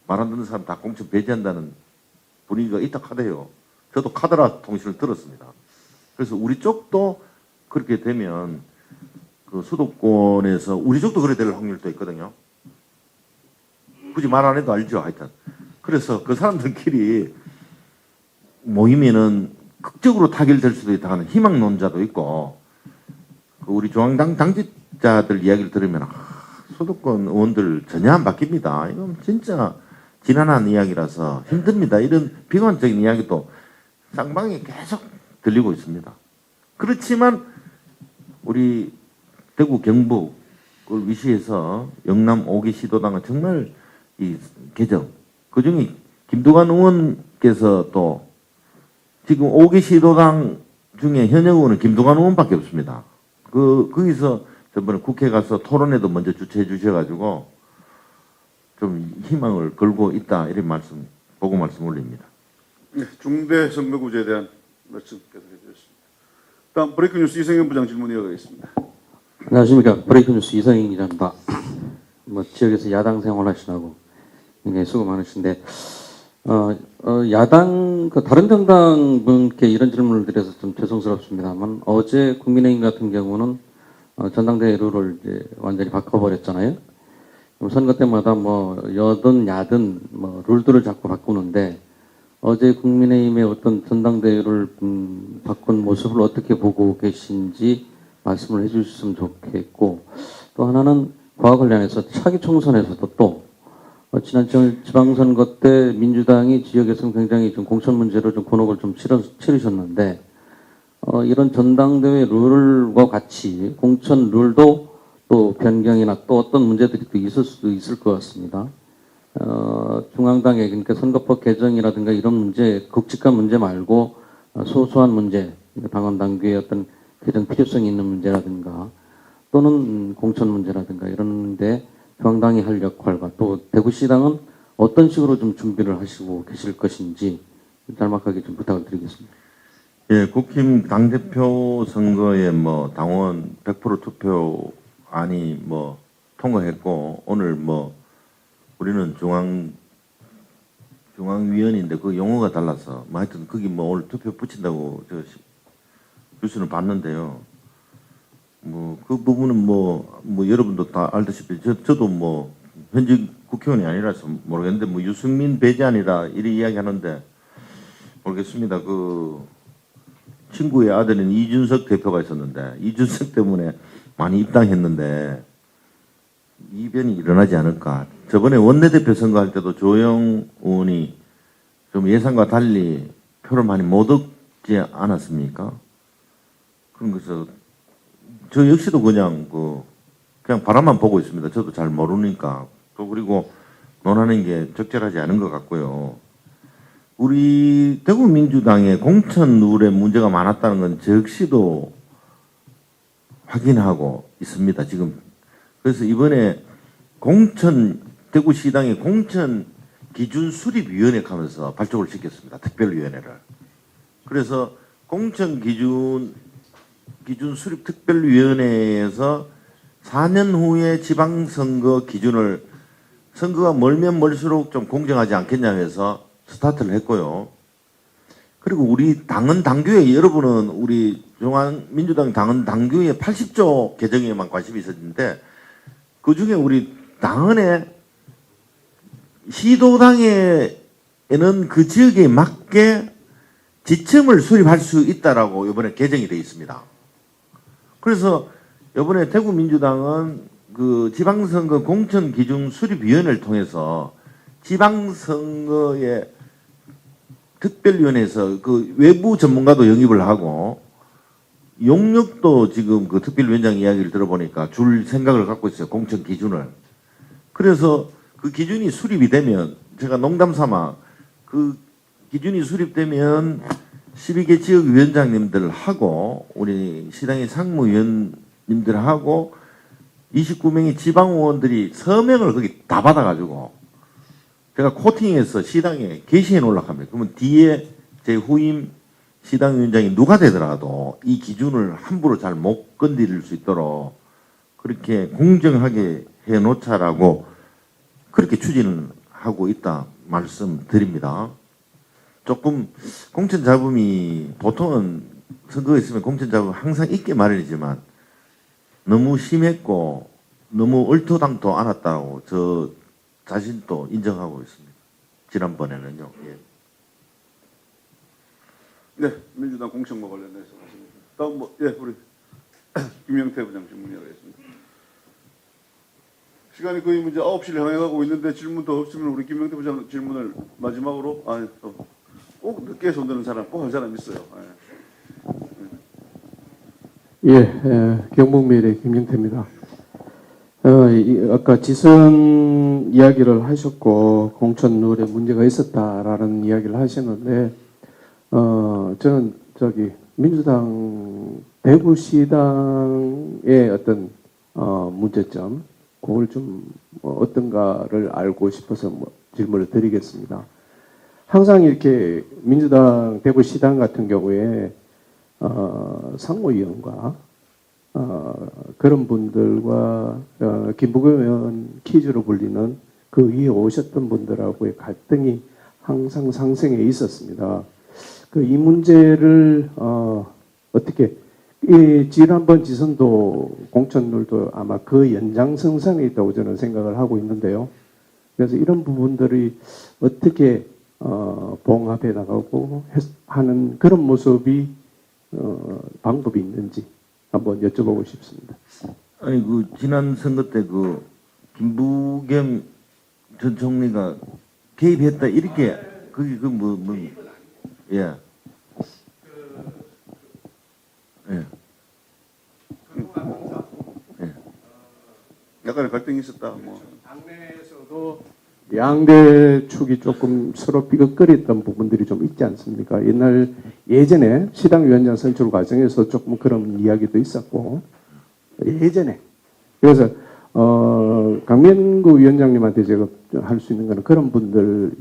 말 안 듣는 사람 다 공천 배제한다는 분위기가 있다 카대요. 저도 카더라 통신을 들었습니다. 그래서 우리 쪽도 그렇게 되면 그 수도권에서 우리 쪽도 그래 될 확률도 있거든요. 굳이 말 안 해도 알죠. 하여튼. 그래서 그 사람들끼리 모이면은 극적으로 타결될 수도 있다는 희망론자도 있고 그 우리 중앙당 당직자들 이야기를 들으면 수도권 의원들 전혀 안 바뀝니다. 이건 진짜 지난한 이야기라서 힘듭니다. 이런 비관적인 이야기도 쌍방에 계속 들리고 있습니다. 그렇지만 우리 대구 경북을 위시해서 영남 5개 시도당은 정말 이 개정 그중에 김두관 의원께서 또 지금 5개 시도당 중에 현역 의원은 김두관 의원밖에 없습니다. 거기서 저번에 국회 가서 토론회도 먼저 주최해 주셔가지고 좀 희망을 걸고 있다 이런 말씀 보고 말씀 올립니다. 네, 중대선거구제에 대한 말씀 계속해 주셨습니다. 다음 브레이크뉴스 이성현 부장 질문 이어가겠습니다. 안녕하십니까. 브레이크뉴스 이성인 기자입니다. 뭐 지역에서 야당 생활하시라고 굉장히 수고 많으신데 야당 그 다른 정당 분께 이런 질문을 드려서 좀 죄송스럽습니다만 어제 국민의힘 같은 경우는 전당대회 룰을 이제 완전히 바꿔버렸잖아요. 선거 때마다 뭐 여든 야든 뭐 룰들을 자꾸 바꾸는데 어제 국민의힘의 어떤 전당대회를 바꾼 모습을 어떻게 보고 계신지 말씀을 해주셨으면 좋겠고 또 하나는 그와 관련해서 차기 총선에서도 또 지난 지방선거 때 민주당이 지역에서는 굉장히 좀 공천 문제로 좀 곤혹을 좀 치르셨는데 이런 전당대회 룰과 같이 공천 룰도 또 변경이나 또 어떤 문제들이 또 있을 수도 있을 것 같습니다. 중앙당에 그러니까 선거법 개정이라든가 이런 문제, 굵직한 문제 말고 소소한 문제, 당원 당규의 어떤 개정 필요성이 있는 문제라든가 또는 공천 문제라든가 이런데 중앙당이 할 역할과 또 대구시당은 어떤 식으로 좀 준비를 하시고 계실 것인지 짤막하게 좀 부탁을 드리겠습니다. 예, 국힘 당대표 선거에 뭐 당원 100% 투표안이 뭐 통과했고, 오늘 뭐 우리는 중앙위원인데 그 용어가 달라서 뭐 하여튼 거기 뭐 오늘 투표 붙인다고 저 뉴스는 봤는데요. 뭐 그 부분은 뭐 여러분도 다 알다시피 저도 뭐 현직 국회의원이 아니라서 모르겠는데 뭐 유승민 배제아니라 이리 이야기하는데 모르겠습니다. 그 친구의 아들인 이준석 대표가 있었는데 이준석 때문에 많이 입당했는데 이변이 일어나지 않을까. 저번에 원내대표 선거할 때도 조영 의원이 좀 예상과 달리 표를 많이 못 얻지 않았습니까? 그런 것에서 저 역시도 그냥 바람만 보고 있습니다. 저도 잘 모르니까. 또 그리고 논하는 게 적절하지 않은 것 같고요. 우리 대구민주당의 공천 룰에 문제가 많았다는 건 저 역시도 확인하고 있습니다. 지금. 그래서 이번에 대구시당의 공천 기준 수립위원회 하면서 발족을 시켰습니다. 특별위원회를. 그래서 공천 기준 수립 특별위원회에서 4년 후에 지방선거 기준을 선거가 멀면 멀수록 좀 공정하지 않겠냐 해서 스타트를 했고요. 그리고 우리 당헌 당규에 여러분은 우리 중앙민주당 당헌 당규의 80조 개정에만 관심이 있었는데 그중에 우리 당헌에 시도당에는 그 지역에 맞게 지침을 수립할 수 있다라고 이번에 개정이 되어 있습니다. 그래서 이번에 대구민주당은 그 지방선거 공천기준 수립위원회를 통해서 지방선거의 특별위원회에서 그 외부 전문가도 영입을 하고 용역도 지금 그 특별위원장 이야기를 들어보니까 줄 생각을 갖고 있어요. 공천 기준을. 그래서 그 기준이 수립이 되면 제가 농담 삼아 그 기준이 수립되면 12개 지역위원장님들하고 우리 시당의 상무위원님들하고 29명의 지방의원들이 서명을 거기 다 받아가지고 제가 코팅해서 시당에 게시해 놓으려고 합니다. 그러면 뒤에 제 후임 시당위원장이 누가 되더라도 이 기준을 함부로 잘 못 건드릴 수 있도록 그렇게 공정하게 해놓자라고 그렇게 추진을 하고 있다 말씀드립니다. 조금 공천 잡음이 보통은 선거가 있으면 공천 잡음 항상 있게 마련이지만 너무 심했고 너무 얼토당토 않았다고 저 자신도 인정하고 있습니다. 지난번에는요. 예. 네, 민주당 공천과 관련해서 말씀드립니다. 다음 우리 김영태 부장 질문이하겠습니다. 시간이 거의 이제 9시를 향해 가고 있는데 질문도 없으면 우리 김영태 부장 질문을 마지막으로 꼭 늦게 손드는 사람 꼭 할 사람 있어요. 경북미래 김영태입니다. 아까 지선 이야기를 하셨고 공천 룰에 문제가 있었다라는 이야기를 하셨는데 저는 민주당 대구시당의 어떤 문제점 그걸 좀 어떤가를 알고 싶어서 질문을 드리겠습니다. 항상 이렇게 민주당 대구시당 같은 경우에 상무위원과 그런 분들과 김부겸 의원 퀴즈로 불리는 그 위에 오셨던 분들하고의 갈등이 항상 상생해 있었습니다. 이 문제를 어떻게 지난번 지선도 공천룰도 아마 그 연장선상에 있다고 저는 생각을 하고 있는데요. 그래서 이런 부분들이 어떻게 봉합해 나가고 하는 그런 모습이 방법이 있는지 한번 여쭤보고 싶습니다. 아니 지난 선거 때 김부겸 전 총리가 개입했다 이렇게 그게 예. 예. 약간의 갈등이 있었다. 당내에서도 양대 축이 조금 서로 삐걱거렸던 부분들이 좀 있지 않습니까? 예전에 시당위원장 선출 과정에서 조금 그런 이야기도 있었고 예전에 그래서 강명구 위원장님한테 제가 할 수 있는 거는 그런 분들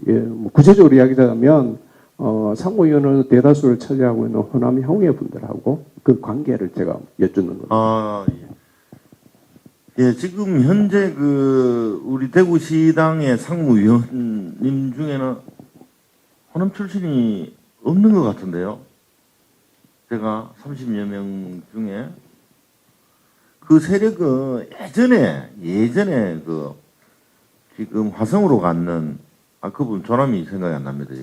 구체적으로 이야기하자면 상무위원은 대다수를 차지하고 있는 호남 형의 분들하고 그 관계를 제가 여쭙는 겁니다. 아, 예. 예, 지금 현재 우리 대구시당의 상무위원님 중에는 호남 출신이 없는 것 같은데요. 제가 30여 명 중에 그 세력은 예전에 지금 화성으로 갔는 그분 조남이 생각이 안 납니다.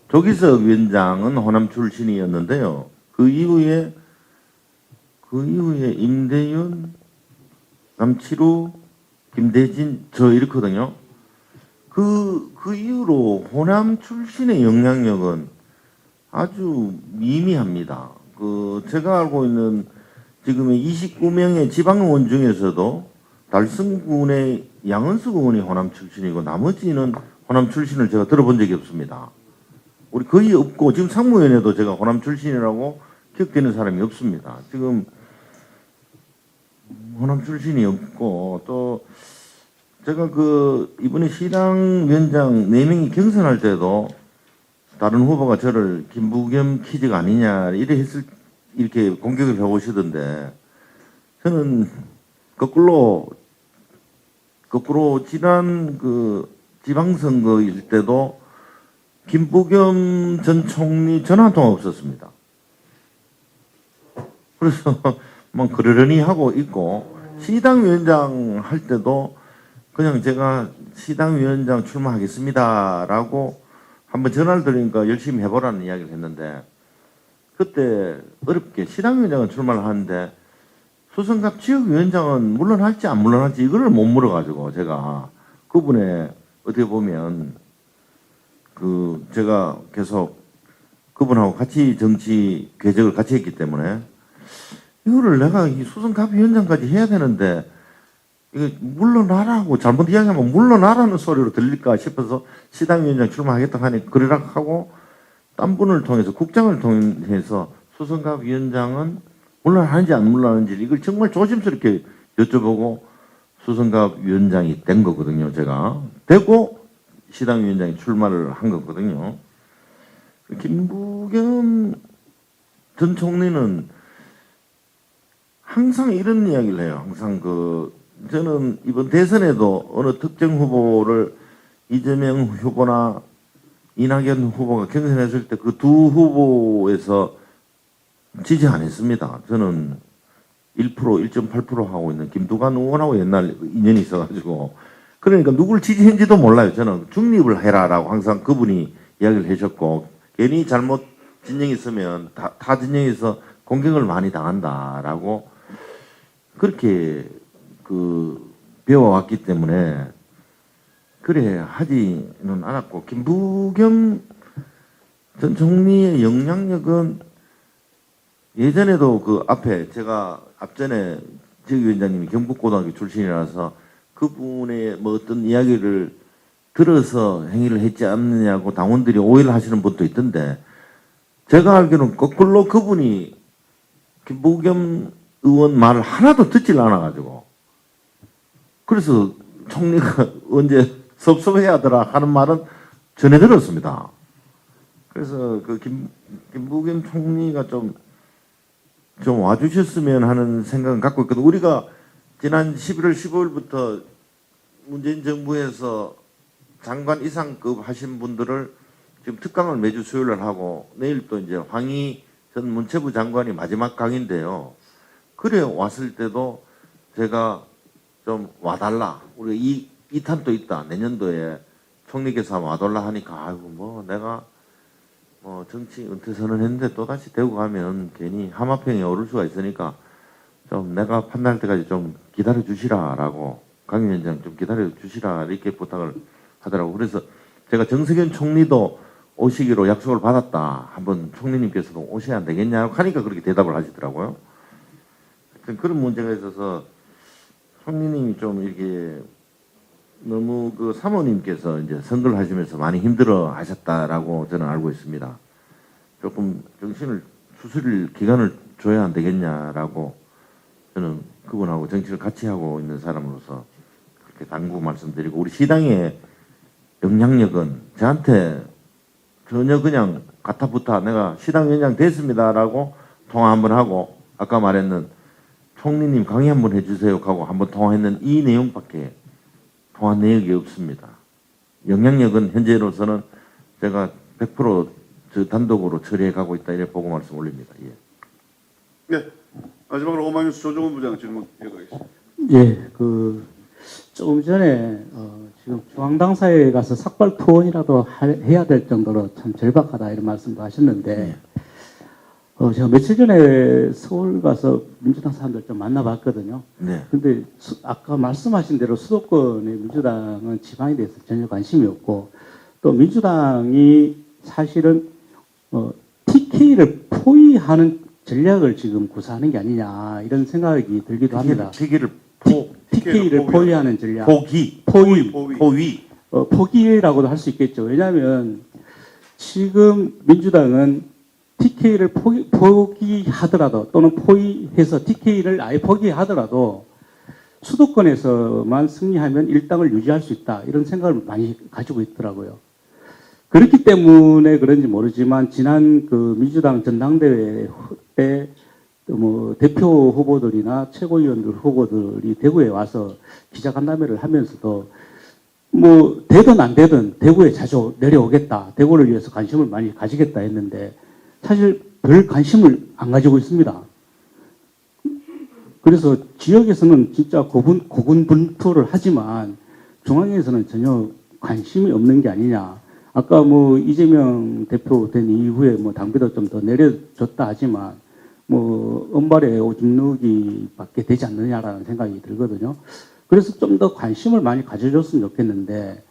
조기석 위원장은 호남 출신이었는데요. 그 이후에 임대윤, 남치루, 김대진 저 이렇거든요. 그 이후로 호남 출신의 영향력은 아주 미미합니다. 제가 알고 있는 지금의 29명의 지방의원 중에서도 달성군의 양은숙 의원이 호남 출신이고 나머지는 호남 출신을 제가 들어본 적이 없습니다. 우리 거의 없고 지금 상무위원회도 제가 호남 출신이라고 기억되는 사람이 없습니다. 지금 호남 출신이 없고 또 제가 이번에 시당 위원장 4명이 경선할 때도 다른 후보가 저를 김부겸 키즈가 아니냐 이렇게 공격을 해오시던데 저는 거꾸로 지난 지방선거일 때도 김부겸 전 총리 전화 한 통 없었습니다. 그래서 뭐 그러려니 하고 있고 시당 위원장 할 때도 그냥 제가 시당 위원장 출마하겠습니다라고 한번 전화를 드리니까 열심히 해보라는 이야기를 했는데 그때 어렵게 시당 위원장은 출마를 하는데 수성갑 지역위원장은 물러날지 안 물러날지 이거를 못 물어가지고 제가 그분의 어떻게 보면 제가 계속 그분하고 같이 정치 궤적을 같이 했기 때문에 이거를 내가 이 수성갑 위원장까지 해야 되는데 이거 물러나라고 잘못 이야기하면 물러나라는 소리로 들릴까 싶어서 시당위원장 출마하겠다 하니 그러라 하고 딴 분을 통해서 국장을 통해서 수성갑 위원장은 물러나는지 안 물러나는지 이걸 정말 조심스럽게 여쭤보고 수성갑 위원장이 된 거거든요. 제가 되고 시당위원장이 출마를 한 거거든요. 김부겸 전 총리는 항상 이런 이야기를 해요. 항상 저는 이번 대선에도 어느 특정 후보를 이재명 후보나 이낙연 후보가 경선했을 때 그 두 후보에서 지지 안 했습니다. 저는 1%, 1.8% 하고 있는 김두관 의원하고 옛날 인연이 있어가지고 그러니까 누굴 지지했는지도 몰라요. 저는 중립을 해라라고 항상 그분이 이야기를 해줬고 괜히 잘못 진영이 있으면 다 진영에서 공격을 많이 당한다라고 그렇게 배워왔기 때문에 그래 하지는 않았고 김부겸 전 총리의 영향력은 예전에도 앞에 제가 앞전에 지역위원장님이 경북고등학교 출신이라서 그분의 뭐 어떤 이야기를 들어서 행위를 했지 않느냐고 당원들이 오해를 하시는 분도 있던데 제가 알기로는 거꾸로 그분이 김부겸 의원 말을 하나도 듣질 않아가지고 그래서 총리가 언제 섭섭해 하더라 하는 말은 전해 들었습니다. 그래서 김부겸 총리가 좀 와주셨으면 하는 생각은 갖고 있거든. 우리가 지난 11월 15일부터 문재인 정부에서 장관 이상급 하신 분들을 지금 특강을 매주 수요일날 하고 내일 또 이제 황희 전 문체부 장관이 마지막 강인데요. 그래 왔을 때도 제가 좀 와달라. 우리 2탄도 있다. 내년도에 총리께서 와달라 하니까 아이고 뭐 내가 정치 은퇴 선언했는데 또다시 대구 가면 괜히 하마평에 오를 수가 있으니까 좀 내가 판단할 때까지 좀 기다려 주시라라고 강 위원장 좀 기다려 주시라 이렇게 부탁을 하더라고. 그래서 제가 정석현 총리도 오시기로 약속을 받았다. 한번 총리님께서도 오셔야 안 되겠냐고 하니까 그렇게 대답을 하시더라고요. 하여튼 그런 문제가 있어서 총리님이 좀 이렇게 너무 사모님께서 이제 선거를 하시면서 많이 힘들어 하셨다라고 저는 알고 있습니다. 조금 정신을 추스릴 기간을 줘야 안 되겠냐라고 저는 그분하고 정치를 같이 하고 있는 사람으로서 그렇게 당부 말씀드리고 우리 시당의 영향력은 저한테 전혀 그냥 가타부타 내가 시당위원장 됐습니다라고 통화 한번 하고 아까 말했는 총리님 강의 한번 해주세요 하고 한번 통화했는 이 내용밖에 통화 내역이 없습니다. 영향력은 현재로서는 제가 100% 단독으로 처리해 가고 있다 이렇게 보고 말씀 올립니다. 예. 네. 마지막으로 오마이뉴스 조정훈 부장 질문 이어가겠습니다. 예, 조금 전에 지금 중앙당사에 가서 삭발 투혼이라도 해야 될 정도로 참 절박하다 이런 말씀도 하셨는데 제가 며칠 전에 서울 가서 민주당 사람들 좀 만나봤거든요. 네. 근데 아까 말씀하신 대로 수도권의 민주당은 지방에 대해서 전혀 관심이 없고 또 민주당이 사실은 TK를 포위하는 전략을 지금 구사하는 게 아니냐 이런 생각이 들기도 합니다. TK를 TK를 포위하는 전략. 포위. 포기라고도 할 수 있겠죠. 왜냐하면 지금 민주당은 TK를 포기하더라도 또는 포위해서 TK를 아예 포기하더라도 수도권에서만 승리하면 일당을 유지할 수 있다 이런 생각을 많이 가지고 있더라고요. 그렇기 때문에 그런지 모르지만 지난 민주당 전당대회 때 대표 후보들이나 최고위원들 후보들이 대구에 와서 기자간담회를 하면서도 되든 안 되든 대구에 자주 내려오겠다. 대구를 위해서 관심을 많이 가지겠다 했는데 사실 별 관심을 안 가지고 있습니다. 그래서 지역에서는 진짜 고군분투를 하지만 중앙에서는 전혀 관심이 없는 게 아니냐. 아까 이재명 대표 된 이후에 당비도 좀 더 내려줬다 하지만 은발에 오줌 누기밖에 되지 않느냐라는 생각이 들거든요. 그래서 좀 더 관심을 많이 가져줬으면 좋겠는데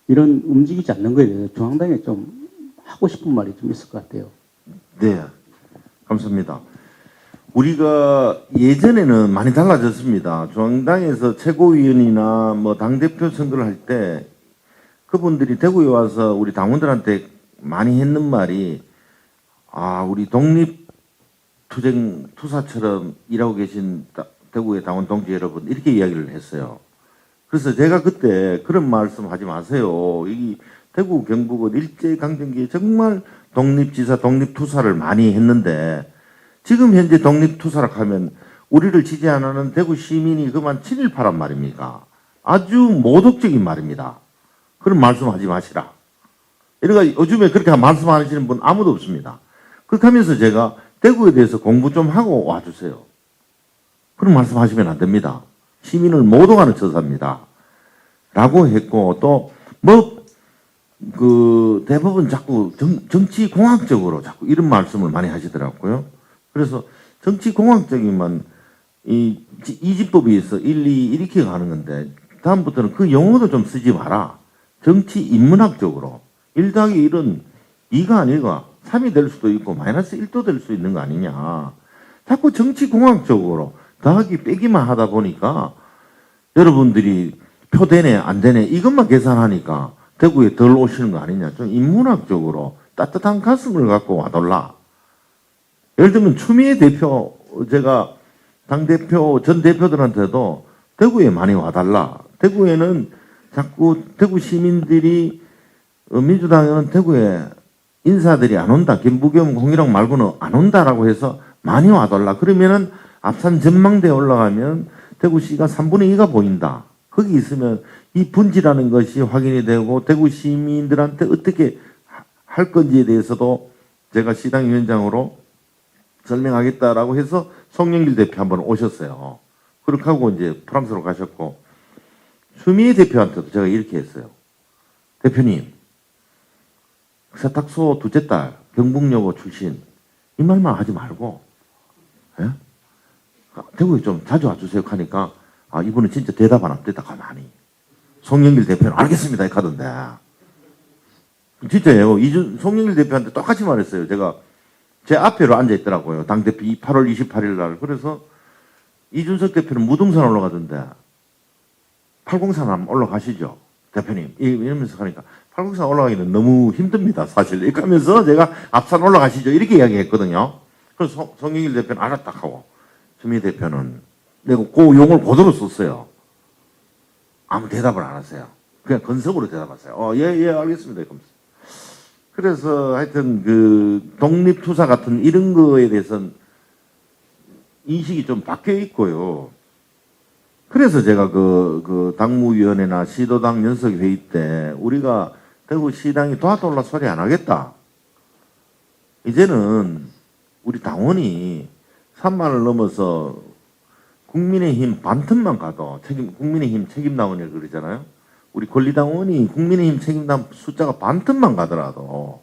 이런 움직이지 않는 거에 대해서 중앙당에 좀 하고 싶은 말이 좀 있을 것 같아요. 네, 감사합니다. 우리가 예전에는 많이 달라졌습니다. 중앙당에서 최고위원이나 당대표 선거를 할 때 그분들이 대구에 와서 우리 당원들한테 많이 했는 말이 우리 독립투사처럼 일하고 계신 대구의 당원 동지 여러분 이렇게 이야기를 했어요. 그래서 제가 그때 그런 말씀 하지 마세요. 이 대구 경북은 일제강점기에 정말 독립지사 독립투사를 많이 했는데 지금 현재 독립투사라 하면 우리를 지지 안 하는 대구 시민이 그만 친일파란 말입니까? 아주 모독적인 말입니다. 그런 말씀하지 마시라. 그러니까 요즘에 그렇게 말씀하시는 분 아무도 없습니다. 그렇게 하면서 제가 대구에 대해서 공부 좀 하고 와주세요. 그런 말씀하시면 안 됩니다. 시민을 모독하는 처사입니다. 라고 했고 또 대부분 자꾸 정치공학적으로 자꾸 이런 말씀을 많이 하시더라고요. 그래서 정치공학적인만 이집법에 있어 1, 2 이렇게 가는 건데 다음부터는 그 용어도 좀 쓰지 마라. 정치 인문학적으로 1 더하기 1은 2가 아니라 3이 될 수도 있고 마이너스 1도 될 수 있는 거 아니냐. 자꾸 정치공학적으로 더하기 빼기만 하다 보니까 여러분들이 표 되네 안 되네 이것만 계산하니까 대구에 덜 오시는 거 아니냐. 좀 인문학적으로 따뜻한 가슴을 갖고 와달라. 예를 들면 추미애 대표 제가 당대표 전 대표들한테도 대구에 많이 와달라. 대구에는 자꾸 대구 시민들이 민주당은 대구에 인사들이 안 온다. 김부겸 홍일영 말고는 안 온다라고 해서 많이 와달라. 그러면은 앞산 전망대에 올라가면 대구시가 3분의 2가 보인다. 거기 있으면 이 분지라는 것이 확인이 되고 대구 시민들한테 어떻게 할 건지에 대해서도 제가 시당위원장으로 설명하겠다라고 해서 송영길 대표 한번 오셨어요. 그렇게 하고 이제 프랑스로 가셨고 추미애 대표한테도 제가 이렇게 했어요. 대표님, 세탁소 둘째 딸 경북여고 출신 이 말만 하지 말고 예? 대구에 좀 자주 와주세요 하니까 이분은 진짜 대답 안 합니다. 가만히. 송영길 대표는 알겠습니다 이렇게 하던데 진짜예요. 송영길 대표한테 똑같이 말했어요. 제가 제 앞에로 앉아있더라고요. 당대표 8월 28일 날. 그래서 이준석 대표는 무등산 올라가던데 803 한번 올라가시죠. 대표님. 이러면서 하니까 803 올라가기는 너무 힘듭니다. 사실. 이렇게 하면서 제가 앞산 올라가시죠. 이렇게 이야기했거든요. 그래서 송영길 대표는 알았다 하고 추미애 대표는 내가 그 용어를 그대로 썼어요. 아무 대답을 안 하세요. 그냥 건성으로 대답하세요. 예, 알겠습니다. 그래서 하여튼 그 독립투사 같은 이런 거에 대해서는 인식이 좀 바뀌어 있고요. 그래서 제가 그 당무위원회나 시도당 연석회의 때 우리가 대구시당이 도와달라 소리 안 하겠다. 이제는 우리 당원이 3만을 넘어서 국민의힘 반틈만 가도 국민의힘 책임당원이라고 그러잖아요. 우리 권리당원이 국민의힘 책임당 숫자가 반틈만 가더라도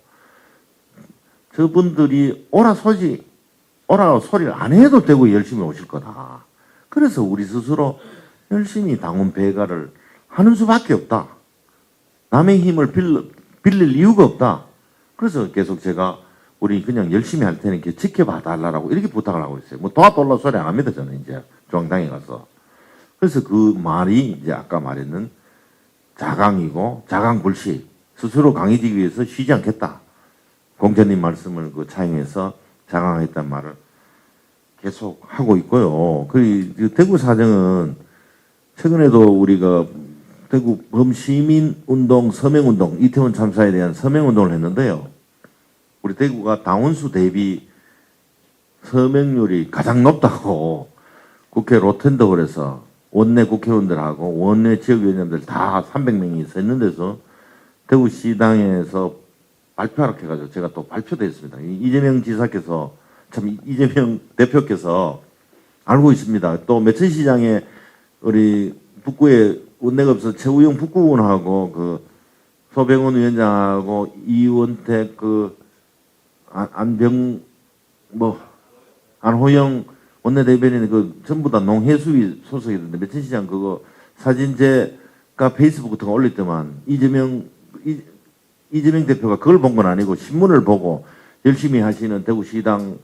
저분들이 오라 소리를 안 해도 되고 열심히 오실 거다. 그래서 우리 스스로 열심히 당원 배가를 하는 수밖에 없다. 남의 힘을 빌릴 이유가 없다. 그래서 계속 제가 우리 그냥 열심히 할 테니까 지켜봐 달라고 이렇게 부탁을 하고 있어요. 뭐 도와달라 소리 안 합니다. 저는 이제 중앙당에 가서. 그래서 그 말이 이제 아까 말했는 자강이고 자강불식 스스로 강해지기 위해서 쉬지 않겠다. 공자님 말씀을 그 차용해서 자강하겠다는 말을 계속 하고 있고요. 그 대구 사정은 최근에도 우리가 대구 범시민운동 서명운동 이태원 참사에 대한 서명운동을 했는데요. 우리 대구가 당원수 대비 서명률이 가장 높다고 국회 로텐더홀 에서 원내 국회의원들하고 원내 지역위원장들 다 300명이 서 있는 데서 대구시당에서 발표하라고 해가지고 제가 또 발표됐습니다. 이재명 지사께서 참 이재명 대표께서 알고 있습니다. 또 매천시장에 우리 북구에 원내가 없어서 최우영 북구의원하고 그 소병원 위원장하고 이원택 그 안호영 원내대변인 그 전부 다 농해수위 소속이던데 매천시장 그거 사진 제가 페이스북 같은 거 올릴 때만 이재명 대표가 그걸 본 건 아니고 신문을 보고 열심히 하시는 대구시당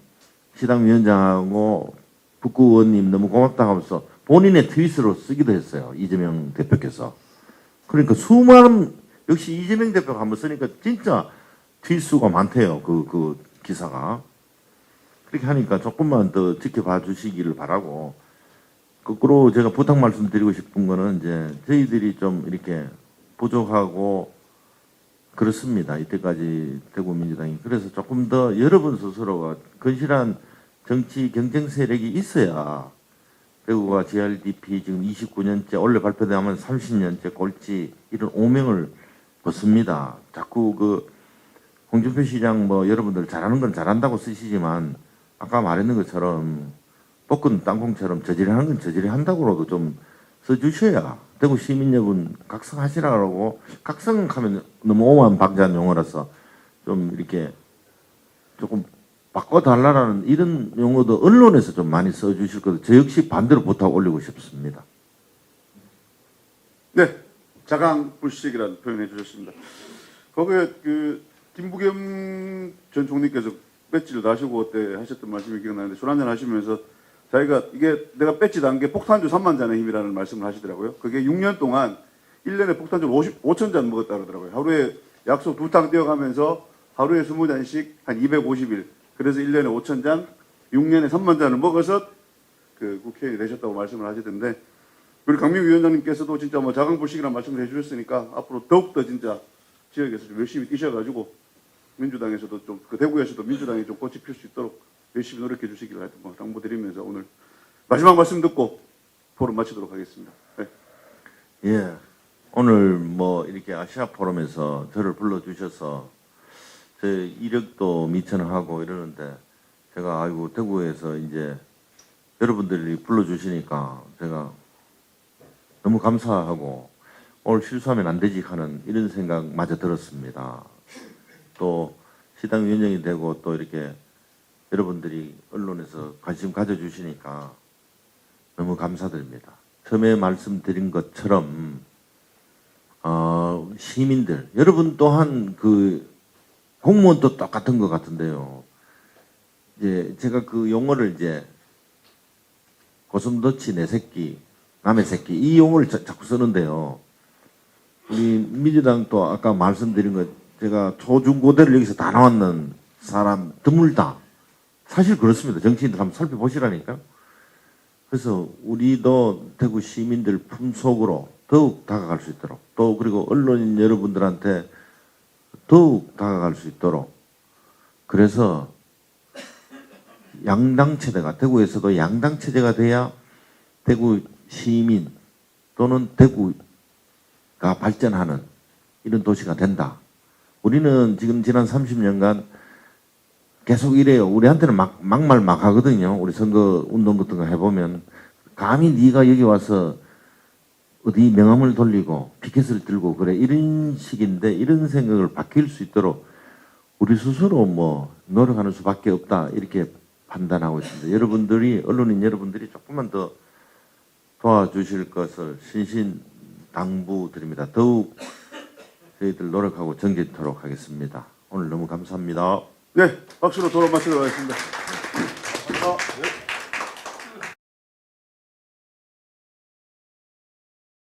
위원장하고 북구 의원님 너무 고맙다 하면서 본인의 트윗으로 쓰기도 했어요. 이재명 대표께서. 그러니까 수많은 역시 이재명 대표가 한번 쓰니까 진짜 트윗 수가 많대요. 그 기사가. 그렇게 하니까 조금만 더 지켜봐 주시기를 바라고 거꾸로 제가 부탁 말씀드리고 싶은 거는 이제 저희들이 좀 이렇게 부족하고 그렇습니다. 이때까지 대구민주당이. 그래서 조금 더 여러분 스스로가 건실한 정치 경쟁 세력이 있어야 대구가 GRDP 지금 29년째 원래 발표되면 30년째 꼴찌 이런 오명을 벗습니다. 자꾸 그 홍준표 시장 뭐 여러분들 잘하는 건 잘한다고 쓰시지만 아까 말했는 것처럼 볶은 땅콩처럼 저지르하는 건 저지르한다고라도 좀 써주셔야 대구 시민 여러분 각성하시라고 각성하면 너무 오만 박자한 용어라서 좀 이렇게 조금 바꿔달라는 이런 용어도 언론에서 좀 많이 써주실 것도 저 역시 반대로 부탁 올리고 싶습니다. 네, 자강불식이라는 표현해 주셨습니다. 거기에 그 김부겸 전 총리께서 배지를 다시고 그때 하셨던 말씀이 기억나는데 술 한잔 하시면서 자기가 이게 내가 배지 단 게 폭탄주 3만 잔의 힘이라는 말씀을 하시더라고요. 그게 6년 동안 1년에 폭탄주 5천 잔 먹었다 그러더라고요. 하루에 약속 2탕 뛰어가면서 하루에 20잔씩 한 250일. 그래서 1년에 5천 잔, 6년에 3만 잔을 먹어서 그 국회의원이 되셨다고 말씀을 하시던데 우리 강민구 위원장님께서도 진짜 뭐 자강불식이라는 말씀을 해주셨으니까 앞으로 더욱더 진짜 지역에서 좀 열심히 뛰셔가지고 민주당에서도 좀 그 대구에서도 민주당이 좀 꽃이 필 수 있도록 열심히 노력해 주시기를 하여튼 뭐 당부드리면서 오늘 마지막 말씀 듣고 포럼 마치도록 하겠습니다. 네. 예, 오늘 뭐 이렇게 아시아 포럼에서 저를 불러주셔서 제 이력도 미천하고 이러는데 제가 아이고 대구에서 이제 여러분들이 불러주시니까 제가 너무 감사하고 오늘 실수하면 안 되지 하는 이런 생각마저 들었습니다. 또 시당 위원장이 되고 또 이렇게 여러분들이 언론에서 관심 가져주시니까 너무 감사드립니다. 처음에 말씀드린 것처럼 시민들 여러분 또한 그 공무원도 똑같은 것 같은데요. 이제 제가 그 용어를 이제 고슴도치 내 새끼 남의 새끼 이 용어를 자꾸 쓰는데요. 우리 민주당도 아까 말씀드린 것 제가 초중고대를 여기서 다 나왔는 사람 드물다. 사실 그렇습니다. 정치인들 한번 살펴보시라니까요. 그래서 우리도 대구 시민들 품속으로 더욱 다가갈 수 있도록 또 그리고 언론인 여러분들한테 더욱 다가갈 수 있도록 그래서 양당 체제가 대구에서도 양당 체제가 돼야 대구 시민 또는 대구가 발전하는 이런 도시가 된다. 우리는 지금 지난 30년간 계속 이래요. 우리한테는 막말 막 하거든요. 우리 선거 운동 같은 거 해보면 감히 네가 여기 와서 어디 명함을 돌리고 피켓을 들고 그래 이런 식인데 이런 생각을 바뀔 수 있도록 우리 스스로 뭐 노력하는 수밖에 없다 이렇게 판단하고 있습니다. 여러분들이 언론인 여러분들이 조금만 더 도와주실 것을 신신당부드립니다. 더욱 저희들 노력하고 정진토록 하겠습니다. 오늘 너무 감사합니다. 네, 박수로 돌아 마치도록 하겠습니다.